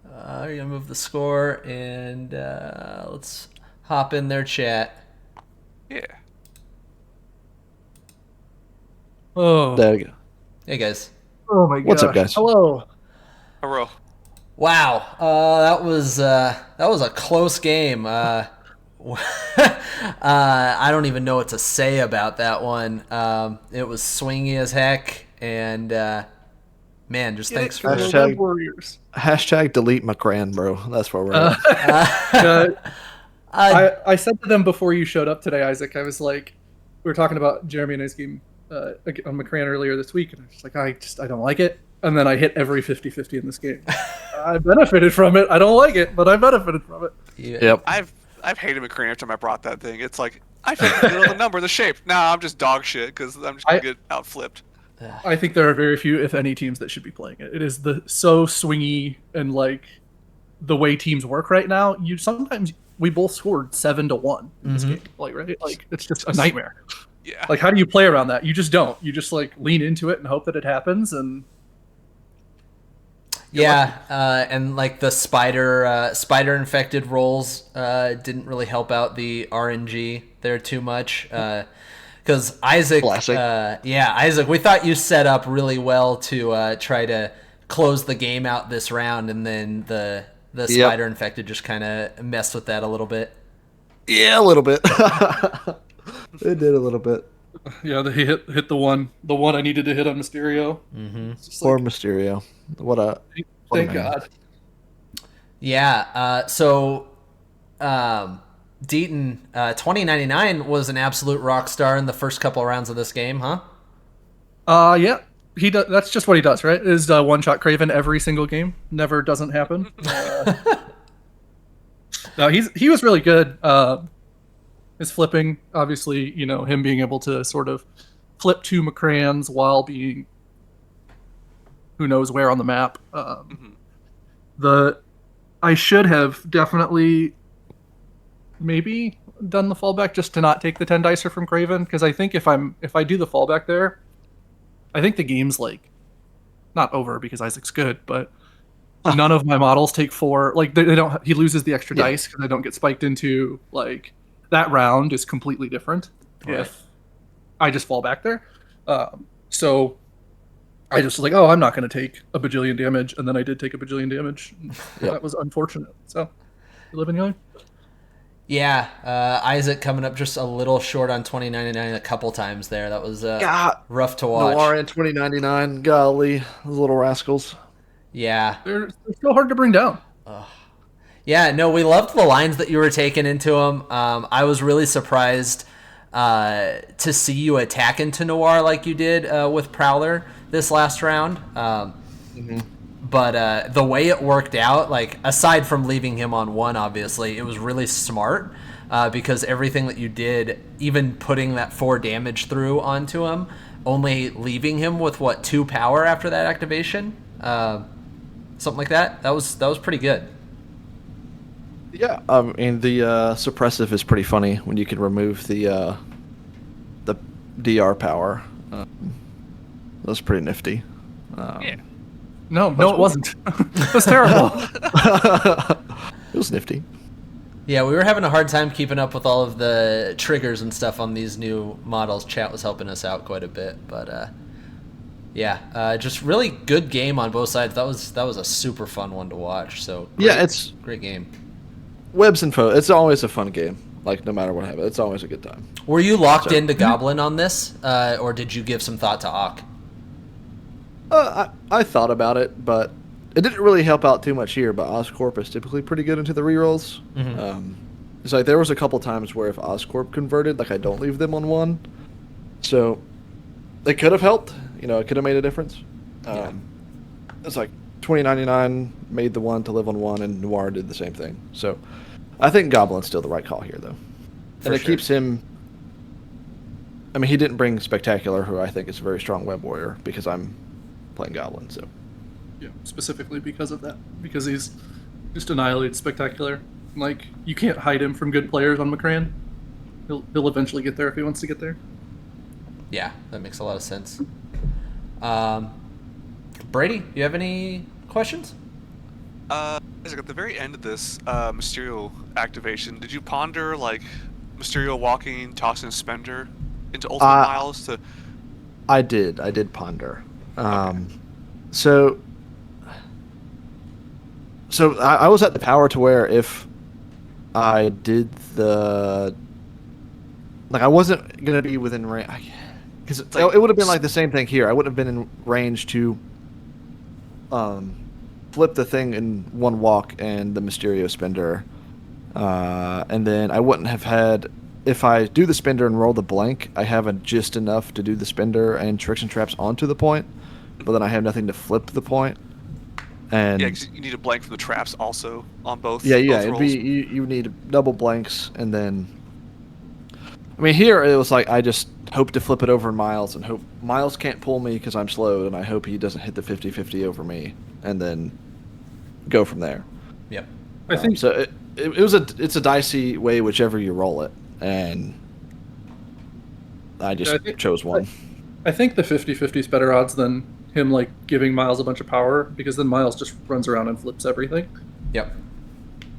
We're gonna move the score and let's hop in their chat. Yeah. Oh, There we go. Hey guys. oh my god. What's up, guys? Hello. Hurrah. Wow. That was a close game. I don't even know what to say about that one. It was swingy as heck, and man, just thanks for Hashtag- Warriors. Hashtag delete McCran, bro. That's where we're at. I said to them before you showed up today, Isaac. I was like, we were talking about Jeremy and his game on McCran earlier this week, and I was like, I don't like it. And then I hit every 50-50 in this game. I benefited from it. I don't like it, but I benefited from it. Yep. I've hated McCrane every time I brought that thing. It's like I figured the middle of the number, the shape. Nah, I'm just dog shit because I'm just gonna get out flipped. I think there are very few, if any, teams that should be playing it. It is so swingy and like the way teams work right now. We both scored 7-1 in this game. Like it's just a nightmare. Yeah. Like, how do you play around that? You just don't. You just like lean into it and hope that it happens. And Yeah, and like the spider infected rolls didn't really help out the RNG there too much. Because Isaac, Classic. Isaac, we thought you set up really well to try to close the game out this round, and then the Yep. spider infected just kind of messed with that a little bit. Yeah, a little bit. It did a little bit. Yeah, he hit the one I needed to hit on Mysterio. It's just Poor like, Mysterio. What a thank man. God. Yeah. Deaton, 2099 was an absolute rock star in the first couple of rounds of this game, huh? Yeah, he does. That's just what he does, right? Is one shot Craven every single game. Never doesn't happen. No, he was really good. His flipping, obviously, him being able to sort of flip two McCrans while being who knows where on the map. I should have definitely maybe done the fallback just to not take the 10 dicer from Craven, because I think if I do the fallback there, I think the game's like not over because Isaac's good, but none of my models take 4. Like they don't. He loses the extra dice because I don't get spiked into like that round is completely different if I just fall back there. So I just was like, oh, I'm not going to take a bajillion damage, and then I did take a bajillion damage. That was unfortunate. So you live and you learn. Yeah, Isaac coming up just a little short on 2099 a couple times there. That was rough to watch. Noir in 2099. Golly, those little rascals. Yeah. They're still hard to bring down. Yeah, no, we loved the lines that you were taking into him. I was really surprised to see you attack into Noir like you did with Prowler this last round. But the way it worked out, like aside from leaving him on 1, obviously, it was really smart because everything that you did, even putting that 4 damage through onto him, only leaving him with 2 power after that activation, something like that. That was pretty good. Yeah, and the suppressive is pretty funny when you can remove the DR power. That's pretty nifty. Yeah. No, it wasn't. It was terrible. It was nifty. Yeah, we were having a hard time keeping up with all of the triggers and stuff on these new models. Chat was helping us out quite a bit, but just really good game on both sides. That was a super fun one to watch. So It's great game. Webs and Foe. It's always a fun game. Like no matter what happens, it's always a good time. Were you locked into Goblin on this, or did you give some thought to Ock? I thought about it, but it didn't really help out too much here. But Oscorp is typically pretty good into the rerolls. It's like there was a couple times where if Oscorp converted, like I don't leave them on 1, so it could have helped. It could have made a difference. It's like 2099 made the 1 to live on 1, and Noir did the same thing. So I think Goblin's still the right call here, though, and it keeps him. I mean, he didn't bring Spectacular, who I think is a very strong web warrior, because I'm playing Goblin, so. Yeah, specifically because of that. Because he's just annihilates Spectacular. Like, you can't hide him from good players on McCran. He'll eventually get there if he wants to get there. Yeah, that makes a lot of sense. Brady, you have any questions? Isaac, at the very end of this Mysterio activation, did you ponder like Mysterio walking, tossing Spender into Ultimate Miles to? I did ponder. So I was at the power to where if I did I wasn't gonna be within range, because it would have been like the same thing here. I wouldn't have been in range to flip the thing in 1 walk and the Mysterio Spender, and then I wouldn't have had. If I do the Spender and roll the blank, I have just enough to do the Spender and Tricks and Traps onto the point, but then I have nothing to flip the point. And yeah, 'cause you need a blank for the traps also on both. Yeah, both it'd rolls. be you need double blanks, and then. I mean, here it was like I just hope to flip it over Miles and hope Miles can't pull me because I'm slowed, and I hope he doesn't hit the 50-50 over me, and then go from there. Yep. I think So it's a dicey way whichever you roll it, and I just chose 1. I think the 50-50 is better odds than him like giving Miles a bunch of power, because then Miles just runs around and flips everything. Yep.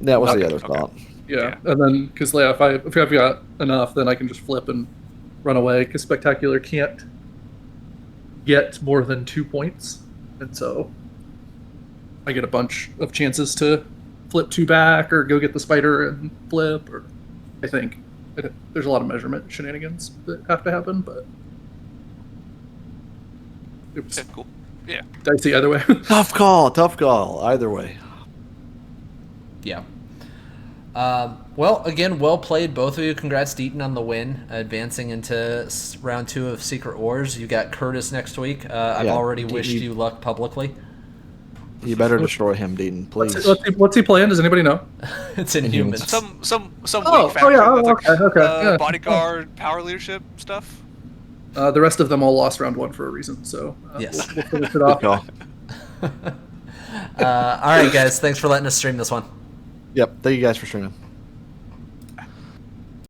That was the Okay, other thought. Yeah, and then because if I've got enough, then I can just flip and run away. Because Spectacular can't get more than 2 points, and so I get a bunch of chances to flip 2 back or go get the spider and flip. Or I think there's a lot of measurement shenanigans that have to happen, but it's Yeah, cool. Yeah. dicey either way. Tough call. Either way. Yeah. Well, again, well played, both of you. Congrats, Deaton, on the win, advancing into round 2 of Secret Wars. You got Curtis next week. I've Yeah, already wished you luck publicly. You better destroy him, Deaton, please. What's he playing? Does anybody know? It's Inhumans. Some Oh, weak faction yeah, that's like, okay, yeah. bodyguard, power leadership stuff. The rest of them all lost round 1 for a reason, so Yes. we'll finish it Good off. call. All right, guys. Thanks for letting us stream this one. Yep. Thank you guys for streaming.